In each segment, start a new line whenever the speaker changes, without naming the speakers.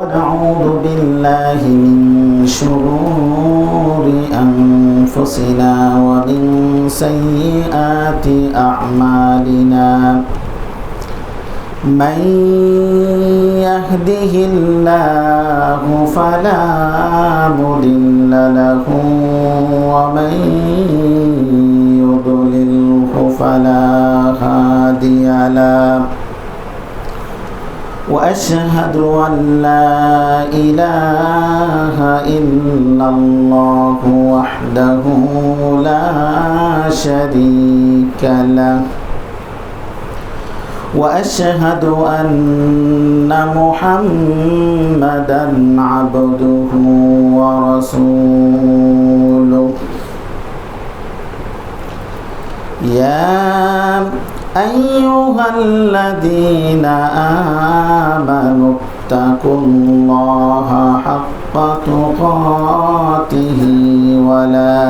ونعوذ بالله من شرور أنفسنا ومن سيئات أعمالنا من يهده الله فلا مضل له ومن يضلله فلا هادي له وأشهد أن لا إله إلا الله وحده لا شريك له وأشهد أن محمدًا عبده ورسوله يا أيها الذين آمنوا اتقوا الله حق تقاته ولا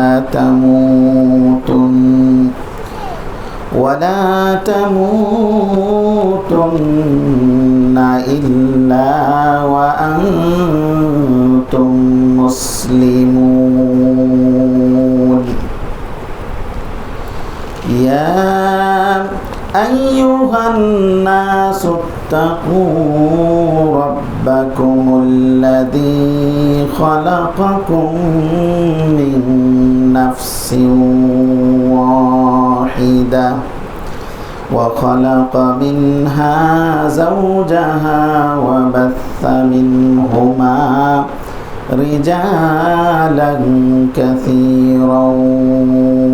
تموتن إلا وأنتم مسلمون يا أيها الناس اتقوا ربكم الذي خلقكم من نفس واحدة وخلق منها زوجها وبث منهما رجالا كثيرا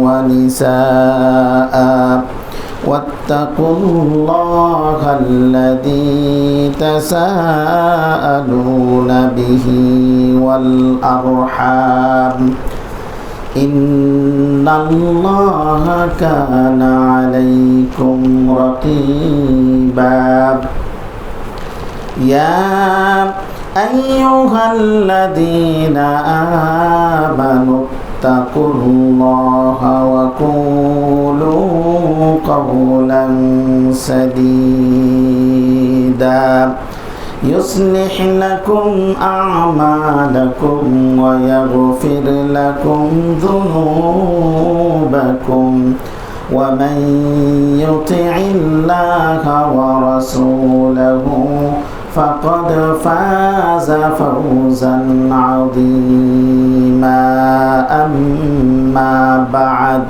ونساء واتقوا الله الذي تساءلون به والأرحام إن الله كان عليكم رقيبا يا أيها الذين آمنوا اتقوا الله وقولوا قولا سديدا يصلح لكم أعمالكم ويغفر لكم ذنوبكم ومن يطع الله ورسوله فقد فاز فوزا عظيما أما بعد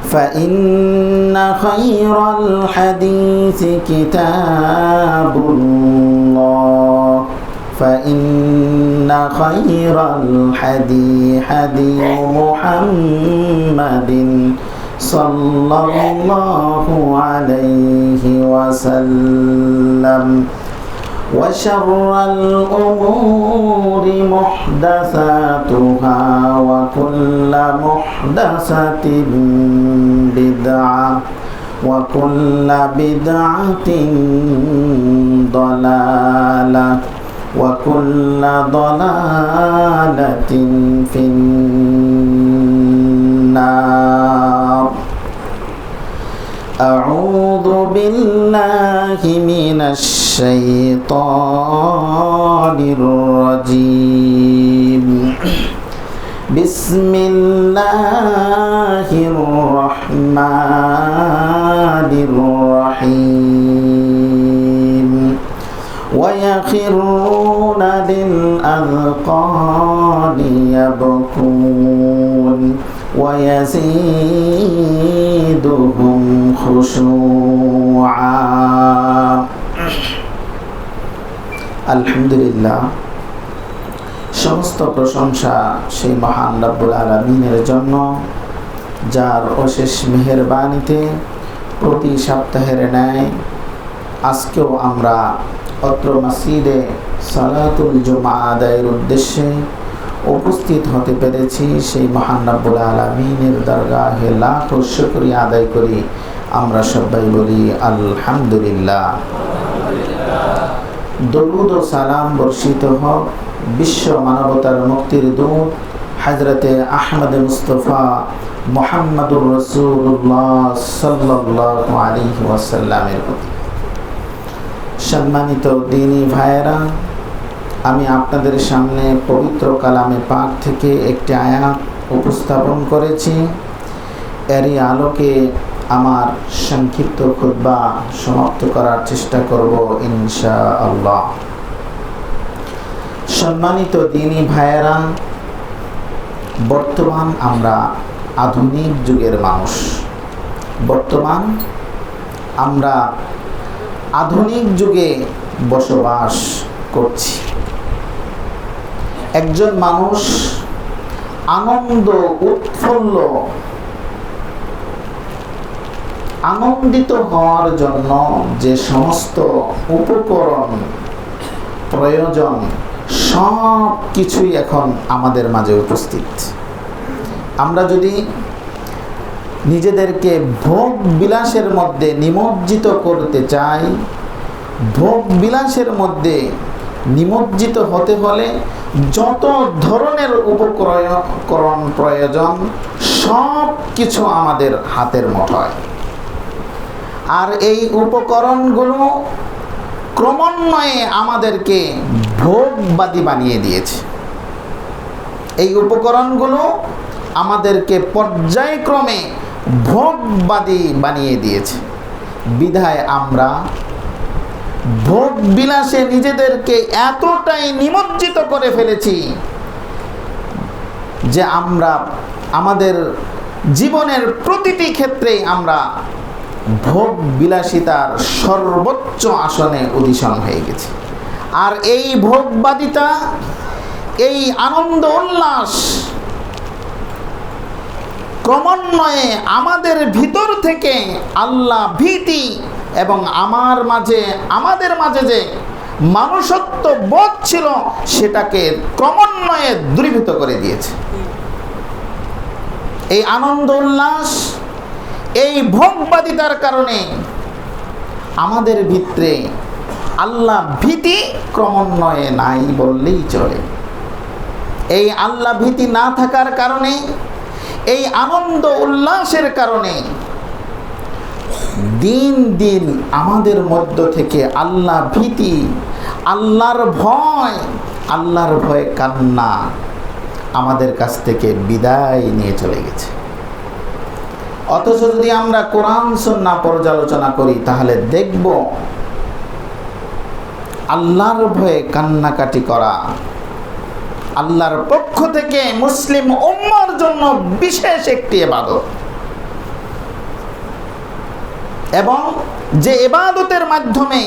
فإن خير الحديث كتاب الله فإن خير الحديث حديث محمد صلى الله عليه وسلم وشر الأمور محدثاتها وكل محدثة بدعة وكل بدعة ضلالة وكل ضلالة في النار أعوذ بالله من الشيطان الرجيم بسم الله الرحمن الرحيم ويخرون للأذقان يبكون ويزيدهم خشوعا আলহামদুলিল্লাহ সমস্ত প্রশংসা সেই মহান রব্বুল আলামিনের জন্য যার অশেষ মেহেরবানিতে প্রতি সপ্তাহের ন্যায় আজকেও আমরা অত্র মসজিদে সালাতুল জুমা আদায়ের উদ্দেশ্যে উপস্থিত হতে পেরেছি। সেই মহান রব্বুল আলামিনের দরগাহে লাখ শুকরিয়া আদায় করি। আমরা সবাই বলি আলহামদুলিল্লাহ। দরুদ ও সালাম বর্ষিত হোক বিশ্ব মানবতার মুক্তির দূত হযরতে আহমদ মুস্তফা মুহাম্মদুর রাসূলুল্লাহ সাল্লাল্লাহু আলাইহি ওয়াসাল্লামের প্রতি। সম্মানিত দ্বীনী ভাইয়েরা, আমি আপনাদের সামনে পবিত্র কালামে পাক থেকে একটি আয়াত উপস্থাপন করেছি। এরই আলোকে আমার সংক্ষিপ্ত খুতবা সমাপ্ত করার চেষ্টা করব ইনশাআল্লাহ। সম্মানিত দ্বীনী ভাইয়েরা, বর্তমান আমরা আধুনিক যুগের মানুষ। বর্তমান আমরা আধুনিক যুগে বসবাস করছি। একজন মানুষ আনন্দ উৎফুল্ল আনন্দিত হওয়ার জন্য যে সমস্ত উপকরণ প্রয়োজন সব কিছুই এখন আমাদের মাঝে উপস্থিত। আমরা যদি নিজেদেরকে ভোগ বিলাসের মধ্যে নিমজ্জিত করতে চাই, ভোগ বিলাসের মধ্যে নিমজ্জিত হতে হলে যত ধরনের উপকরণ প্রয়োজন সব কিছু আমাদের হাতের মুঠোয়। আর এই উপকরণগুলো ক্রমান্বয়ে আমাদেরকে ভোগবাদী বানিয়ে দিয়েছে। এই উপকরণগুলো আমাদেরকে পর্যায়ক্রমে ভোগবাদী বানিয়ে দিয়েছে। বিধায় আমরা ভোগ বিলাসে নিজেদেরকে এতটাই নিমজ্জিত করে ফেলেছি যে আমরা আমাদের জীবনের প্রতিটি ক্ষেত্রেই আমরা ভোগ বিলাসিতার সর্বোচ্চ আসনে অধিশন হয়ে গেছি। আর এই ভোগবাদিতা, এই আনন্দ উল্লাস ক্রমান্বয়ে আমাদের ভিতর থেকে আল্লাহ ভীতি এবং আমাদের মাঝে যে মানুষত্ব বোধ ছিল সেটাকে ক্রমান্বয়ে দূরীভূত করে দিয়েছে। এই আনন্দ উল্লাস, এই ভোগবাদিতার কারণে আমাদের ভিতরে আল্লাহ ভীতি ক্রমান্বয়ে নাই বললেই চলে। এই আল্লাহ ভীতি না থাকার কারণে, এই আনন্দ উল্লাসের কারণে দিন দিন আমাদের মধ্য থেকে আল্লাহ ভীতি, আল্লাহর ভয়ে কান্না আমাদের কাছ থেকে বিদায় নিয়ে চলে গেছে। অথচ যদি আমরা কোরআন সুন্নাহ পর্যালোচনা করি তাহলে দেখব আল্লাহর ভয়ে কান্নাকাটি করা আল্লাহর পক্ষ থেকে মুসলিম উম্মার জন্য বিশেষ একটি ইবাদত, এবং যে ইবাদতের মাধ্যমে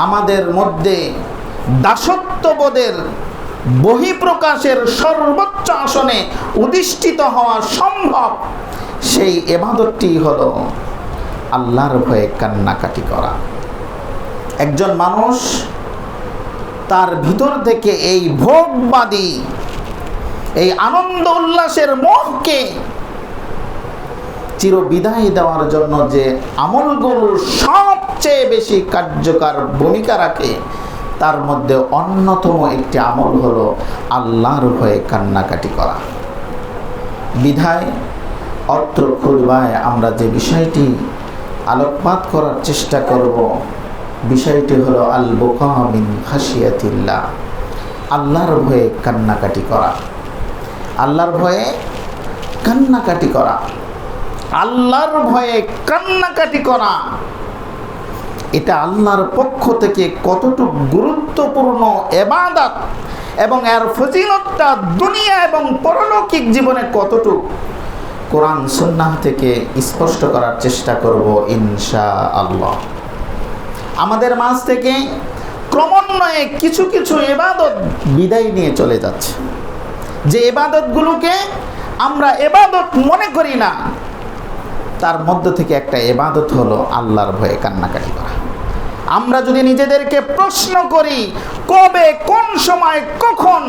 আমাদের মধ্যে দাসত্ববোধের বহিঃপ্রকাশের সর্বোচ্চ আসনে অধিষ্ঠিত হওয়া সম্ভব, সেই ইবাদতটি হলো আল্লাহর ভয়ে কান্নাকাটি করা। একজন মানুষ তার ভিতর থেকে এই ভোগবাদী, এই আনন্দ উল্লাসের মোহকে চিরবিদায় দেওয়ার জন্য যে আমলগুলো সবচেয়ে বেশি কার্যকর ভূমিকা রাখে তার মধ্যে অন্যতম একটি আমল হলো আল্লাহর ভয়ে কান্নাকাটি করা। বিধায় অত্র খুতবায় আমরা যে বিষয়টি আলোকপাত করার চেষ্টা করব, বিষয়টি হলো আল বুকা মিন খাশিয়াতিল্লাহ, আল্লাহর ভয়ে কান্নাকাটি করা। আল্লাহর ভয়ে কান্নাকাটি করা, আল্লাহর ভয়ে কান্নাকাটি করা, এটা আল্লাহর পক্ষ থেকে কতটুকু গুরুত্বপূর্ণ ইবাদত এবং এর ফজিলতটা দুনিয়া এবং পরলৌকিক জীবনে কতটুকু, কোরআন সুন্নাহ থেকে স্পষ্ট করার চেষ্টা করব ইনশাআল্লাহ। আমাদের মাঝ থেকে ক্রমান্বয়ে কিছু কিছু ইবাদত বিদায় নিয়ে চলে যাচ্ছে, যে ইবাদতগুলোকে আমরা ইবাদত মনে করি না, তার মধ্য থেকে একটা ইবাদত হলো আল্লাহর ভয়ে কান্নাকাটি করা। আমরা যদি নিজেদেরকে প্রশ্ন করি কবে, কোন সময়, কখন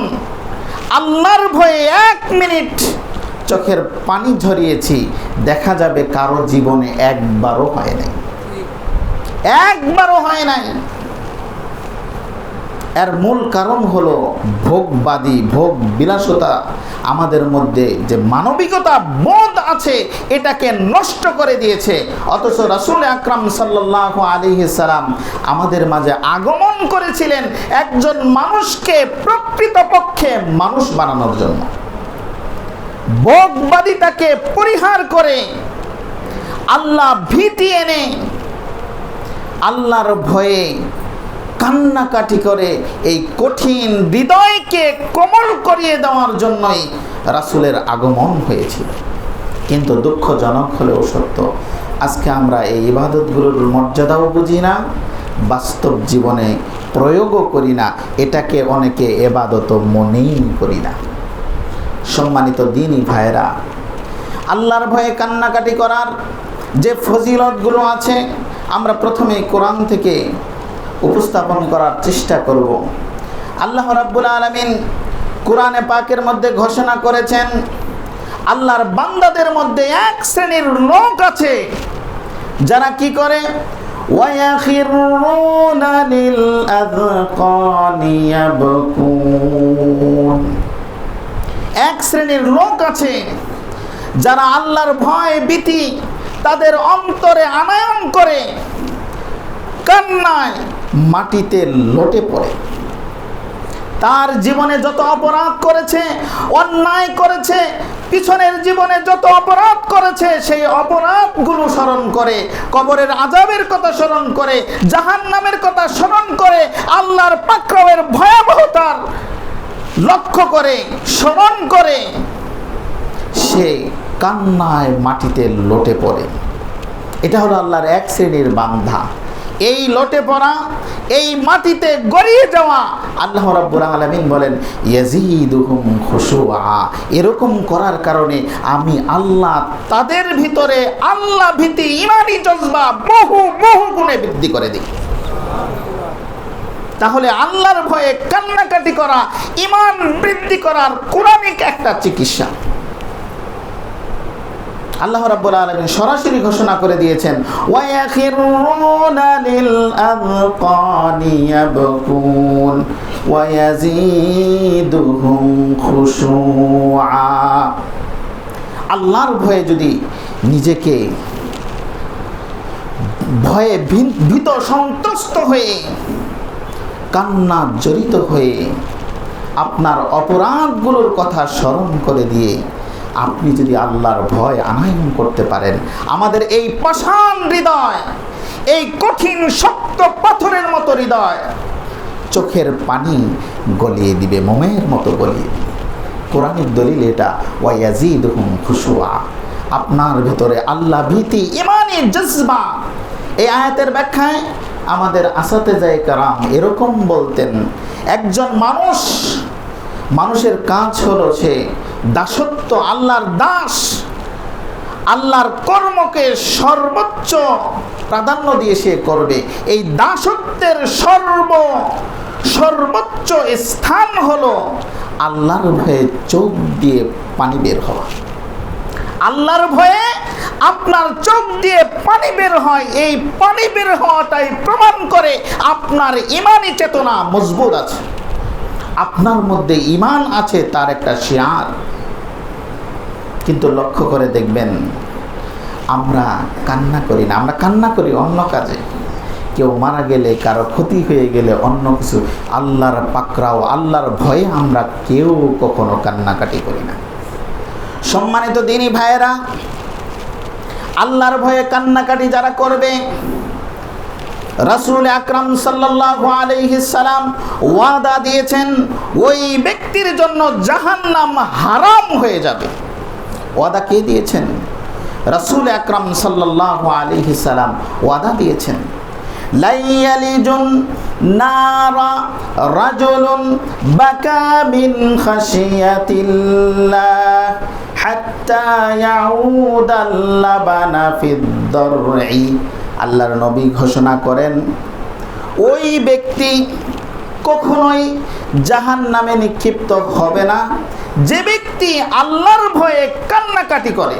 আল্লাহর ভয়ে 1 মিনিট চোখের পানি ঝরিয়েছি, দেখা যাবে কারো জীবনে একবারও হয় নাই। এর মূল কারণ হলো ভোগবাদী, ভোগ বিলাসতা। আমাদের মধ্যে যে মানবিকতা বোধ আছে এটাকে নষ্ট করে দিয়েছে। অথচ রাসূল আকরাম সাল্লাল্লাহু আলাইহি সাল্লাম আমাদের মাঝে আগমন করেছিলেন একজন মানুষকে প্রকৃতপক্ষে মানুষ বানানোর জন্য। ভোগবাদিতাকে পরিহার করে আল্লাহ ভীতি এনে আল্লাহর ভয়ে কান্নাকাটি করে এই কঠিন হৃদয়কে কোমল করিয়ে দেওয়ার জন্যই রাসূলের আগমন হয়েছিল। কিন্তু দুঃখজনক হলেও সত্য, আজকে আমরা এই ইবাদতগুলোর মর্যাদাও বুঝি না, বাস্তব জীবনে প্রয়োগও করি না, এটাকে অনেকে ইবাদত মনেই করি না। সম্মানিত দ্বীনী ভাইরা, আল্লাহর ভয়ে কান্নাকাটি করার যে ফজিলতগুলো আছে আমরা প্রথমে কোরআন থেকে উপস্থাপন করার চেষ্টা করব। আল্লাহ রাব্বুল আলামিন কোরআনে পাকের মধ্যে ঘোষণা করেছেন আল্লাহর বান্দাদের মধ্যে এক শ্রেণীর লোক আছে যারা কি করে, ওয়ায়াখিরুনা লিল আযকানি ইয়াবকুন। এক শ্রেণীর লোক আছে যারা আল্লাহর ভয় ভীতি তাদের অন্তরে আনয়ন করে কান্নায় মাটিতে লটে পড়ে। তার জীবনে যত অপরাধ করেছে, অন্যায় করেছে, পিছনের জীবনে যত অপরাধ করেছে সেই অপরাধগুলো স্মরণ করে, কবরের আযাবের কথা স্মরণ করে, জাহান্নামের কথা স্মরণ করে, আল্লাহর পাকড়াওয়ের ভয়াবহতার লক্ষ্য করে, স্মরণ করে সে কান্নায় মাটিতে লটে পড়ে। এটা হলো আল্লাহর এক শ্রেণীর বান্দা। এই লটে পড়া, এই মাটিতে গড়িয়ে যাওয়া আল্লাহ রাব্বুল আলামিন বলেন ইয়াজিদুহুম খুশুআ। এরকম করার কারণে আমি আল্লাহ তাদের ভিতরে আল্লাহ ভীতি, ঈমানি জজবা বহু বহু গুণে বৃদ্ধি করে দিই। তাহলে আল্লাহর ভয়ে কান্নাকাটি করা ঈমান বৃদ্ধি করার কোরআনিক একটা চিকিৎসা। আল্লাহ রাব্বুল আলামিন সরাসরি ঘোষণা করে দিয়েছেন ওয়ায়াখিরুনা লিল আযকানি ইয়াবকুন ওয়া ইয়াজিদুহুম খুশুআ। আল্লাহর ভয়ে যদি নিজেকে ভয়ে ভীত সন্ত্রস্ত হয়ে কান্না জড়িত হয়ে আপনার অপরাধগুলোর কথা স্মরণ করে দিয়ে আপনি যদি আল্লাহর ভয় আনয়ন করতে পারেন, আমাদের এই পাষাণ হৃদয়, এই কঠিন শক্ত পাথরের মতো হৃদয় চোখের পানি গলিয়ে দিবে, মোমের মতো গলিয়ে দিবে। কোরআনের দলিল এটা, ওয়ায়াজিদুহুম খুশুআ। আপনার ভিতরে আল্লাহ ভীতি, ঈমানি জজবা। এই আয়াতের ব্যাখ্যায় আমাদের আসাতেজায়ে কেরাম এরকম বলতেন, একজন মানুষের কাজ হলো সে দাসত্ব, আল্লাহর দাস, আল্লাহর কর্মকে সর্বোচ্চ প্রাধান্য দিয়ে সে করবে। এই দাসত্বের সর্বোচ্চ স্থান হলো আল্লাহর ভয়ে চোখ দিয়ে পানি বের হওয়া। আল্লাহর ভয়ে আপনার চোখ দিয়ে পানি বের হয়, এই পানি বের হওয়াটাই প্রমাণ করে আপনার ঈমানি চেতনা মজবুত আছে, আপনার মধ্যে ঈমান আছে, তার একটা শিয়ার। কিন্তু লক্ষ্য করে দেখবেন আমরা কান্না করি না, আমরা কান্না করি অন্য কাজে। কেউ মারা গেলে, কারো ক্ষতি হয়ে গেলে, অন্য কিছু। আল্লাহর পাকড়াও, আল্লাহর ভয়ে আমরা কেউ কখনো কান্নাকাটি করি না। সম্মানিত দ্বীনী ভাইয়েরা, আল্লাহর ভয়ে কান্নাকাটি যারা করবে, রাসূল আকরাম সাল্লাল্লাহু আলাইহি সাল্লাম ওয়াদা দিয়েছেন ওই ব্যক্তির জন্য জাহান্নাম হারাম হয়ে যাবে। ওয়াদা কে দিয়েছেন? রাসূল আকরাম সাল্লাল্লাহু আলাইহি সাল্লাম ওয়াদা দিয়েছেন, লা ইয়ালিজুন নারা রাজুলুন বাকা মিন খাশিয়াতিল্লাহ হাত্তা ইয়াউদাল লাবানা ফিদ দারই। আল্লাহর নবী ঘোষণা করেন ওই ব্যক্তি কখনোই জাহান্নামে নিক্ষিপ্ত হবে না যে ব্যক্তি আল্লাহর ভয়ে কান্নাকাটি করে।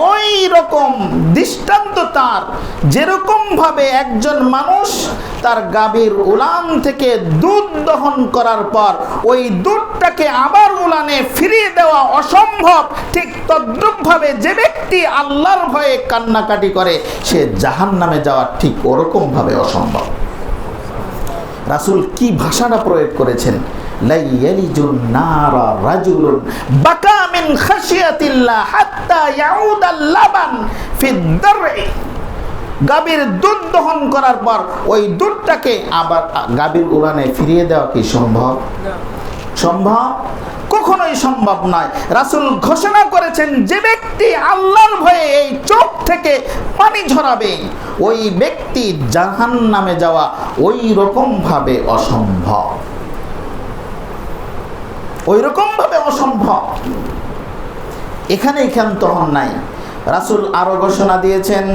ওই রকম দৃষ্টান্ত তার, যেরকম ভাবে একজন মানুষ তার গাভীর উলান থেকে দুধ দহন করার পর ওই দুধটাকে আবার উলানে ফিরিয়ে দেওয়া অসম্ভব, ঠিক তদ্রূপভাবে যে ব্যক্তি আল্লাহর ভয়ে কান্নাকাটি করে সে জাহান্নামে যাওয়া ঠিক ওরকম ভাবে অসম্ভব। রাসূল কি ভাষাটা প্রয়োগ করেছেন, লা ইয়ালিজুন নারা রাজুলুন বাকা মিন খাশিয়াতিল্লাহ হাত্তা ইয়াউদাল লাবান ফিদ দারই। গাভীর দুধ দহন করার পর ওই দুধটাকে আবার গাভীর উলানে ফিরিয়ে দেওয়া কি সম্ভব? সম্ভব? কখনোই সম্ভব নয়। রাসূল ঘোষণা করেছেন যে ব্যক্তি আল্লাহর ভয়ে এই চোখ থেকে পানি ঝরাবে ওই ব্যক্তি জাহান্নামে যাওয়া ওই রকম ভাবে অসম্ভব, ওই রকম ভাবে অসম্ভব। এখানেই ক্ষান্ত হন নাই, রাসূল আরো ঘোষণা দিয়েছেন,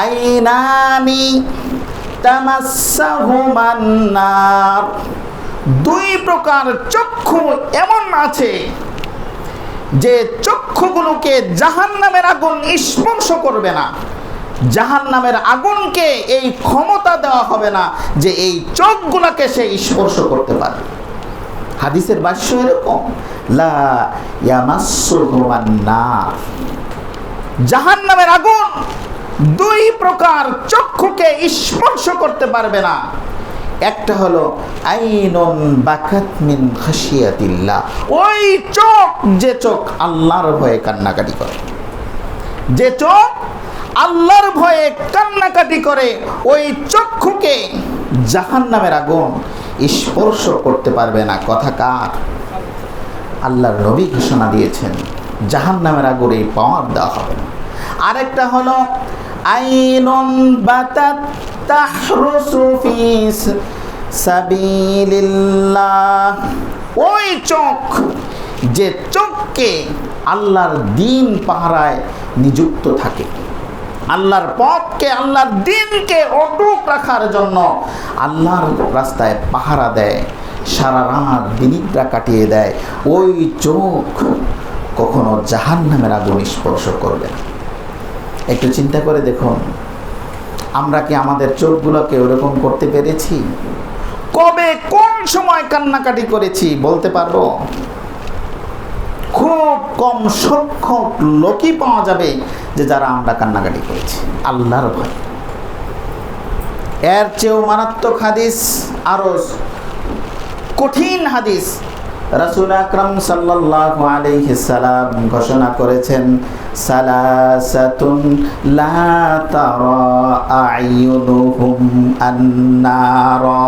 আইনানি তামাসসাহুমান নার। দুই প্রকার চক্ষু এমন আছে যে চক্ষুগুলোকে জাহান্নামের আগুন স্পর্শ করবে না, জাহান্নামের আগুনকে এই ক্ষমতা দেওয়া হবে না যে এই চোখগুলোকে সে স্পর্শ করতে পারে। হাদিসের ভাষ্য এরকম, লা ইয়ামাসসুহুমান নার। জাহান্নামের আগুন দুই প্রকার চক্ষুকে স্পর্শ করতে পারবে না। একটা হলো আইনুন বাকাত মিন খাশিয়াতিল্লাহ, ওই চোখ যে চোখ আল্লাহর ভয়ে কান্নাকাটি করে, যে চোখ আল্লাহর ভয়ে কান্নাকাটি করে ওই চক্ষুকে জাহান্নামের আগুন স্পর্শ করতে পারবে না। কথা কার? আল্লাহর নবী ঘোষণা দিয়েছেন জাহান্নামের আগুনে পাওয়ার দেওয়া হবে না। আরেকটা হলো আইনুন বাতাত তাহরুসু ফি সাবিলিল্লাহ, ওই চোখ যে চোখকে আল্লাহর দ্বীন পাহারায় নিযুক্ত থাকে, আল্লাহর পথকে আল্লাহর দ্বীনকে অটুট রাখার জন্য আল্লাহর রাস্তায় পাহারা দেয়, সারা রাত দিনিদ্রা কাটিয়ে দেয়, ওই চোখ কখনো জাহান্নামের আগুন স্পর্শ করবে না। একটু চিন্তা করে দেখুন, আমরা কি আমাদের চোখগুলোকে ওরকম করতে পেরেছি? কবে কোন সময় কান্নাকাটি করেছি বলতে পারবো? খুব কম সংখ্যক লোকই পাওয়া যাবে যে যারা আমরা কান্নাকাটি করেছি আল্লাহর ভয়। এর চেয়েও মারাত্মক হাদিস, আরো কঠিন হাদিস, রাসূল আকরাম সাল্লাল্লাহু আলাইহি সাল্লাম ঘোষণা করেছেন, সালাসাতুন লা তারা আ'য়ুনুহুম আন-নারা।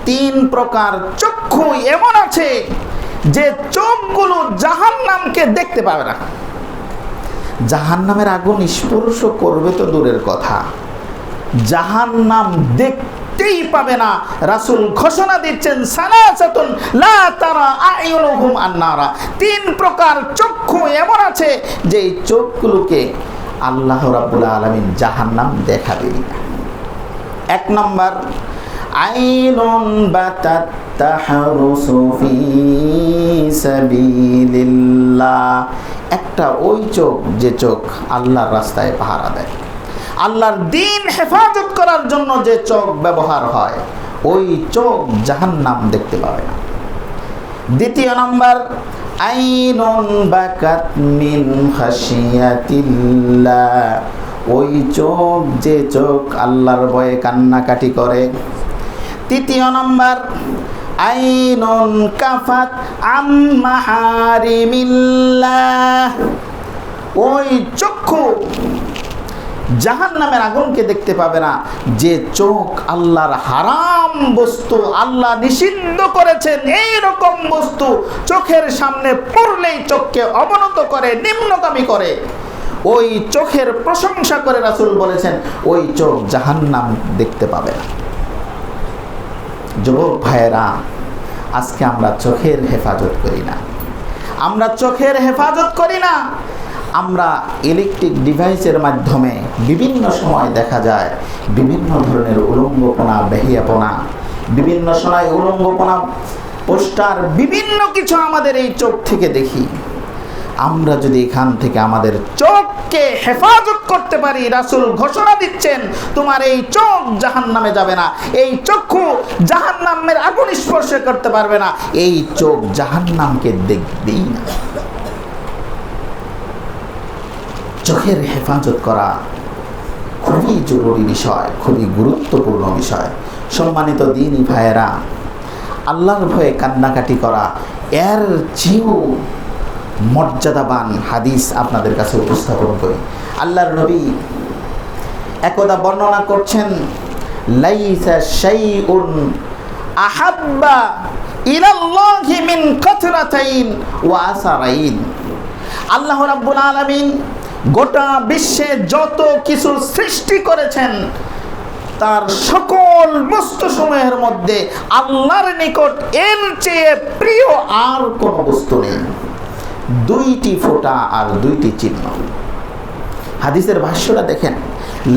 তিন প্রকার চক্ষু এমন আছে যে চোখগুলো জাহান্নামকে দেখতে পাবে না, জাহান্নামের আগুন স্পর্শ করবে তো দূরের কথা, জাহান্নাম দেখতেই পাবে না। রাসূল ঘোষণা দিচ্ছেন, সালাসাতুন লা তারা আ'য়ুনুহুম আন-নারা। তিন প্রকার চক্ষু এমন আছে যে এই চোখগুলোকে আল্লাহ রাব্বুল আলামিন জাহান্নাম দেখাবেন না। এক নম্বর, আইনুন বাতাত তাহরুসু ফি সাবিলিল্লাহ। একটা ওই চোখ যে চোখ আল্লাহর রাস্তায় পাহারা দেয়, আল্লাহর দ্বীন হেফাজত করার জন্য যে চোখ ব্যবহার হয়, ওই চোখ জাহান্নাম দেখতে পাবে না। দ্বিতীয় নম্বর, আইনুন বাকাত মিন খাশিয়াতিল্লাহ। ওই চোখ যে চোখ আল্লাহর ভয়ে কান্নাকাটি করে। তৃতীয় নম্বর, আইনুন কাফাত আম মাহারিমিল্লাহ। ওই চক্ষু জাহান্নামের আগুনকে দেখতে পাবে না, যে চোখ আল্লাহর হারাম বস্তু, আল্লাহ নিষিদ্ধ করেছেন এই রকম বস্তু চোখের সামনে পড়লেই চোখকে অবনত করে, নিম্নগামী করে। ওই চোখের প্রশংসা করে রাসূল বলেছেন ওই চোখ জাহান্নাম দেখতে পাবে না। যুবক ভাইয়েরা, আজকে আমরা চোখের হেফাজত করি না, আমরা চোখের হেফাজত করি না। আমরা ইলেকট্রিক ডিভাইসের মাধ্যমে বিভিন্ন সময় দেখা যায় বিভিন্ন ধরনের উলঙ্গপনা, বেহিয়াপনা, বিভিন্ন সময় উলঙ্গপনা পোস্টার, বিভিন্ন কিছু আমাদের এই চোখ থেকে দেখি। আমরা যদি এখান থেকে আমাদের চোখকে হেফাজত করতে পারি, রাসূল ঘোষণা দিচ্ছেন তোমার এই চোখ জাহান্নামে যাবে না, এই চক্ষু জাহান্নামের আগুন স্পর্শ করতে পারবে না, এই চোখ জাহান্নামকে দেখবেই না। চোখের হেফাজত করা খুবই জরুরি বিষয়, খুবই গুরুত্বপূর্ণ বিষয়। সম্মানিত দ্বীনি ভাইয়েরা, আল্লাহর ভয়ে কান্নাকাটি করা এর চেয়েও মর্যাদাবান হাদিস আপনাদের কাছে উপস্থাপন করি। আল্লাহর নবী একদা বর্ণনা করছেন, লাইসা শাইউন আহাব্বা ইলাল্লাহি মিন কাতরাতাইন ওয়া আসারাইন। আল্লাহ রাব্বুল আলামিন গোটা বিশ্বে যত কিছু সৃষ্টি করেছেন তার সকল বস্তুসমূহের মধ্যে আল্লাহর নিকট এর চেয়ে প্রিয় আর কোনো বস্তু নেই। দুইটি ফোঁটা আর দুইটি চিহ্ন। হাদিসের ভাষ্যটা দেখেন,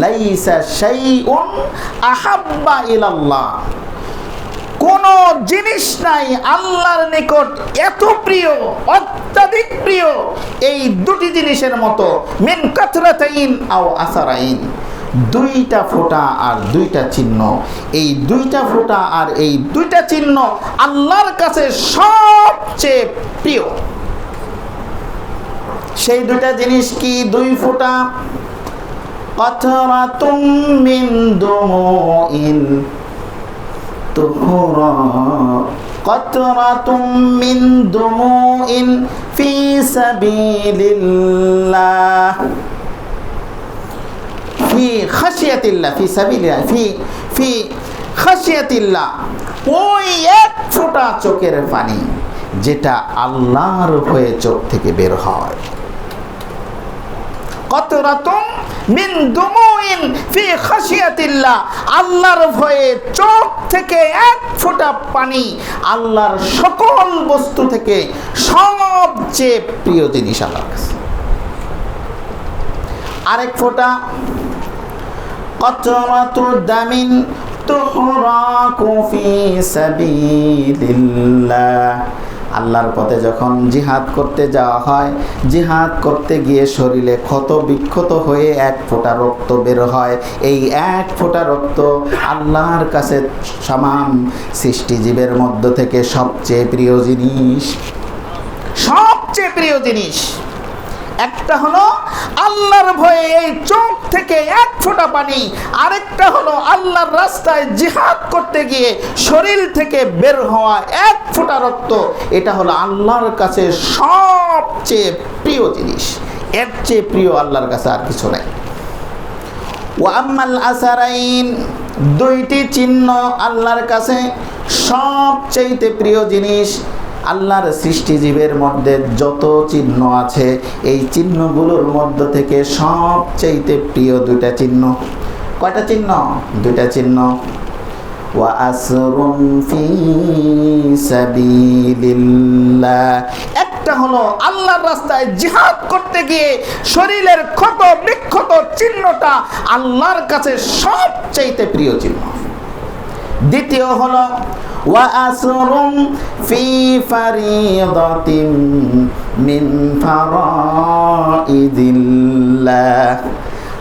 লাইসা শাইউন আহাব্বা ইলাল্লাহ, কোন জিনিস নাই আল্লাহর নিকট এত প্রিয়, অত্যাধিক প্রিয় এই দুটি জিনিসের মতো, মিন কাতরাতাইন আও আসারাইন, দুইটা ফোঁটা আর দুইটা চিহ্ন। এই দুইটা ফোঁটা আর এই দুইটা চিহ্ন আল্লাহর কাছে সবচেয়ে প্রিয়। সেই দুইটা জিনিস কি? দুই ফোঁটা, কাতরাতুম মিন দুমুইন তুহরা, কাতরাতুম মিন দুমুইন ফি সাবিলিল্লাহ, ফি খাশিয়াতিল্লাহ, ফি সাবিলিল্লাহ, ফি খাশিয়াতিল্লাহ। ওই এক ফোঁটা চোখের পানি যেটা আল্লাহর ভয়ে চোখ থেকে বের হয়। কাতরাতুম মিন দুমুইন ফি খাশিয়াতিল্লাহ, আল্লাহর ভয়ে চোখ থেকে এক ফোঁটা পানি আল্লাহর সকল বস্তু থেকে সবচেয়ে প্রিয় জিনিস আল্লাহর কাছে। আরেক ফোঁটা, কাতরাতু দামিন তুহরাকু ফি সাবিলিল্লাহ, আল্লাহর পথে যখন জিহাদ করতে যাওয়া হয়, জিহাদ করতে গিয়ে শরীরে ক্ষত বিক্ষত হয়ে এক ফোঁটা রক্ত বের হয়। এই এক ফোঁটা রক্ত আল্লাহর কাছে সামাম সৃষ্টিজীবের মধ্য থেকে সবচেয়ে প্রিয় জিনিস, সবচেয়ে প্রিয় জিনিস। একটা হলো আল্লাহর ভয়ে এই চোখ থেকে এক ফোঁটা পানি, আরেকটা হলো আল্লাহর রাস্তায় জিহাদ করতে গিয়ে শরীর থেকে বের হওয়া এক ফোঁটা রক্ত। এটা হলো আল্লাহর কাছে সবচেয়ে প্রিয় জিনিস। এর চেয়ে প্রিয় আল্লাহর কাছে আর কিছু নাই। ওয়া আম্মাল আসারাইন, দুইটি চিহ্ন আল্লাহর কাছে সবচেয়ে প্রিয় জিনিস। আল্লাহর সৃষ্টিজীবের মধ্যে যত চিহ্ন আছে, এই চিহ্নগুলোর মধ্য থেকে সবচেয়ে প্রিয় দুইটা চিহ্ন। কয়টা চিহ্ন? দুইটা চিহ্ন। ওয়া আসরুন ফি সাবিলিল্লাহ, একটা হলো আল্লাহর রাস্তায় জিহাদ করতে গিয়ে শরীরের ক্ষত বিক্ষত চিহ্নটা আল্লাহর কাছে সবচেয়ে প্রিয় চিহ্ন। দ্বিতীয় হলো ওয়া আসরুম ফি ফারিদাতিন মিন ফারাইদিল্লাহ,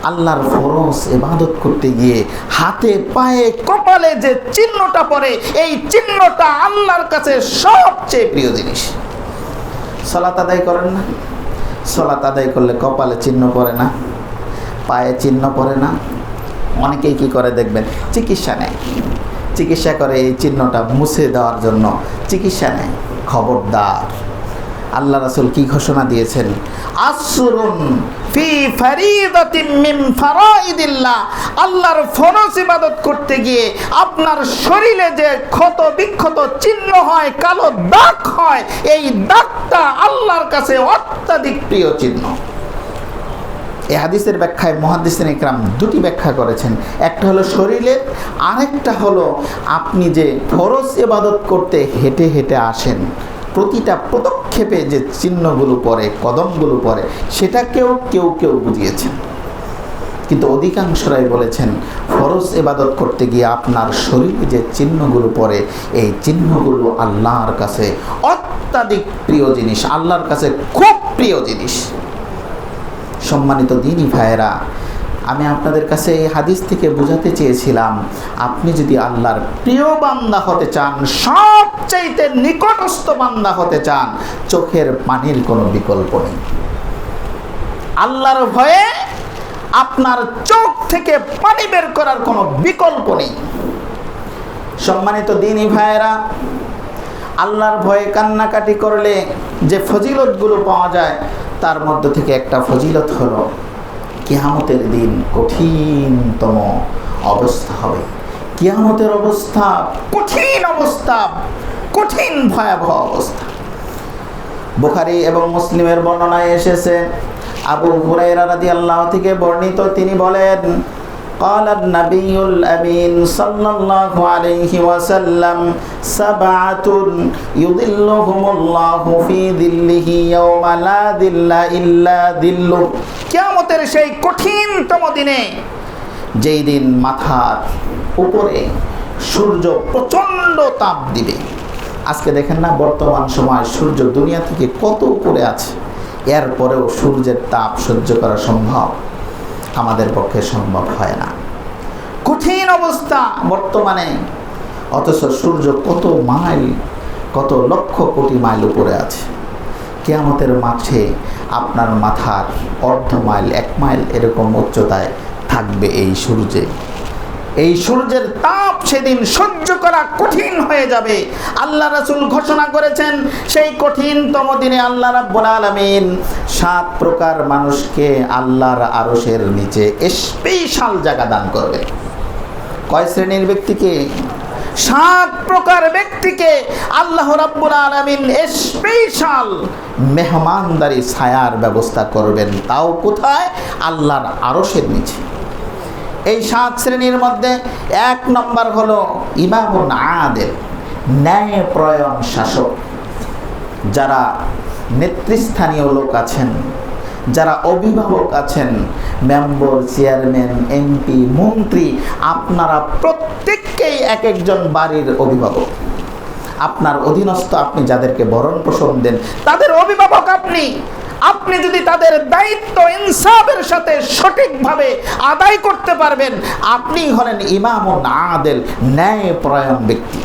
আল্লাহর ফরজ ইবাদত করতে গিয়ে হাতে পায়ে কপালে যে চিহ্নটা পড়ে, এই চিহ্নটা আল্লাহর কাছে সবচেয়ে প্রিয় জিনিস। সালাত আদায় করেন না? সালাত আদায় করলে কপালে চিহ্ন পড়ে না, পায়ে চিহ্ন পড়ে না। অনেকেই কি করে দেখবেন, চিকিৎসা নেয়, চিকিৎসা করে এই চিহ্নটা মুছে দেওয়ার জন্য চিকিৎসা নেয়। খবরদার, আল্লাহ রাসূল কি ঘোষণা দিয়েছেন? আসরুন ফি ফারিদাতিন মিন ফারাইদিল্লাহ, আল্লাহর ফরজ ইবাদত করতে গিয়ে আপনার শরীরে যে ক্ষত বিক্ষত চিহ্ন হয়, কালো দাগ হয়, এই দাগটা আল্লাহর কাছে অত্যাধিক প্রিয় চিহ্ন। এই হাদিসের ব্যাখ্যায় মুহাদ্দিসিন ইকরাম দুটি ব্যাখ্যা করেছেন। একটা হলো শরীরের, আরেকটা হলো আপনি যে ফরজ ইবাদত করতে হেঁটে হেঁটে আসেন, প্রতিটা পদক্ষেপে যে চিহ্নগুলো পড়ে, কদমগুলো পড়ে, সেটাকেও কেউ কেউ বুঝিয়েছেন। কিন্তু অধিকাংশরাই বলেছেন ফরজ ইবাদত করতে গিয়ে আপনার শরীরে যে চিহ্নগুলো পড়ে, এই চিহ্নগুলো আল্লাহর কাছে অত্যাধিক প্রিয় জিনিস, আল্লাহর কাছে খুব প্রিয় জিনিস। সম্মানিত দ্বীনি ভাইয়েরা, আমি আপনাদের কাছে এই হাদিস থেকে বোঝাতে চেয়েছিলাম, আপনি যদি আল্লাহর প্রিয় বান্দা হতে চান, সবচাইতে নিকটস্থ বান্দা হতে চান, চোখের পানির কোনো বিকল্প নেই। আল্লাহর ভয়ে আপনার চোখ থেকে পানি বের করার কোনো বিকল্প নেই। সম্মানিত দ্বীনি ভাইয়েরা, আল্লাহর ভয়ে কান্নাকাটি করলে যে ফজিলতগুলো পাওয়া যায়, তার মধ্য থেকে একটা ফজিলত হলো কিয়ামতের দিন কঠিনতম অবস্থা হবে। কিয়ামতের অবস্থা কঠিন অবস্থা, কঠিন ভয়াবহ অবস্থা। বুখারী এবং মুসলিমের বর্ণনায় এসেছে, আবু হুরায়রা রাদিয়াল্লাহু থেকে বর্ণিত, তিনি বলেন, قال النبي الأمين صلى الله عليه وسلم سبعة يظلهم الله في ظله يوم لا ظل إلا ظله। কিয়ামতের সেই কঠিনতম দিনে, যেই দিন মাথার উপরে সূর্য প্রচণ্ড তাপ দিবে। আজকে দেখেন না, বর্তমান সময় সূর্য দুনিয়া থেকে কত উপরে আছে, এরপরেও সূর্যের তাপ সহ্য করা সম্ভব? আমাদের পক্ষে সম্ভব হয় না। কঠিন অবস্থা বর্তমানে, অথচ সূর্য কত মাইল, কত লক্ষ কোটি মাইল উপরে আছে। কিয়ামতের মাঠে আপনার মাথার অর্ধ মাইল, 1 মাইল এরকম উচ্চতায় থাকবে এই সূর্যে। এই সূর্যের তাপ সেদিন সহ্য করা কঠিন হয়ে যাবে। আল্লাহ রাসূল ঘোষণা করেছেন, সেই কঠিনতম দিনে আল্লাহ রাব্বুল আলামিন 7 প্রকার মানুষকে আল্লাহর আরশের নিচে স্পেশাল জায়গা দান করবে। কয় শ্রেণীর ব্যক্তিকে? 7 প্রকার ব্যক্তিকে আল্লাহ রাব্বুল আলামিন স্পেশাল মেহমানদারি ছায়ার ব্যবস্থা করবেন। তাও কোথায়? আল্লাহর আরশের নিচে। এই 7 শ্রেণীর মধ্যে 1 নম্বর হলো ইমামুন আদিল, ন্যায়পরায়ণ শাসক। যারা নেতৃস্থানীয় লোক আছেন, যারা অভিভাবক আছেন, মেম্বার, চেয়ারম্যান, এমপি, মন্ত্রী, আপনারা প্রত্যেককেই এক একজন বাড়ির অভিভাবক। আপনার অধীনস্থ আপনি যাদেরকে ভরণ পোষণ দেন, তাদের অভিভাবক আপনি। আপনি যদি তাদের দায়িত্ব ইনসাফের সাথে সঠিকভাবে আদায় করতে পারবেন, আপনি হলেন ইমামুন আদিল, ন্যায়পরায়ণ ব্যক্তি,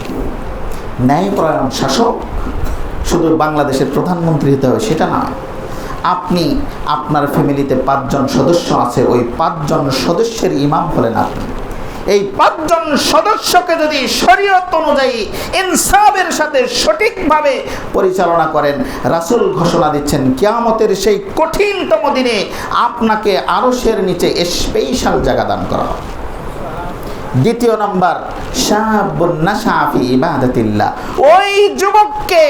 ন্যায়পরায়ণ শাসক। শুধু বাংলাদেশের প্রধানমন্ত্রী হতে হবে সেটা না। আপনি, আপনার ফ্যামিলিতে 5 জন সদস্য আছে, ওই 5 জন সদস্যের ইমাম হলেন আপনি। এই 5 জন সদস্যকে যদি শরীয়ত অনুযায়ী ইনসাফের সাথে সঠিকভাবে পরিচালনা করেন, রাসূল ঘোষণা দিচ্ছেন কিয়ামতের সেই কঠিনতম দিনে আপনাকে আরশের নিচে স্পেশাল জায়গা দান করা হবে। 2 নম্বর, শাবুন নাশা ফি ইবাদাতিল্লাহ। ওই যুবককে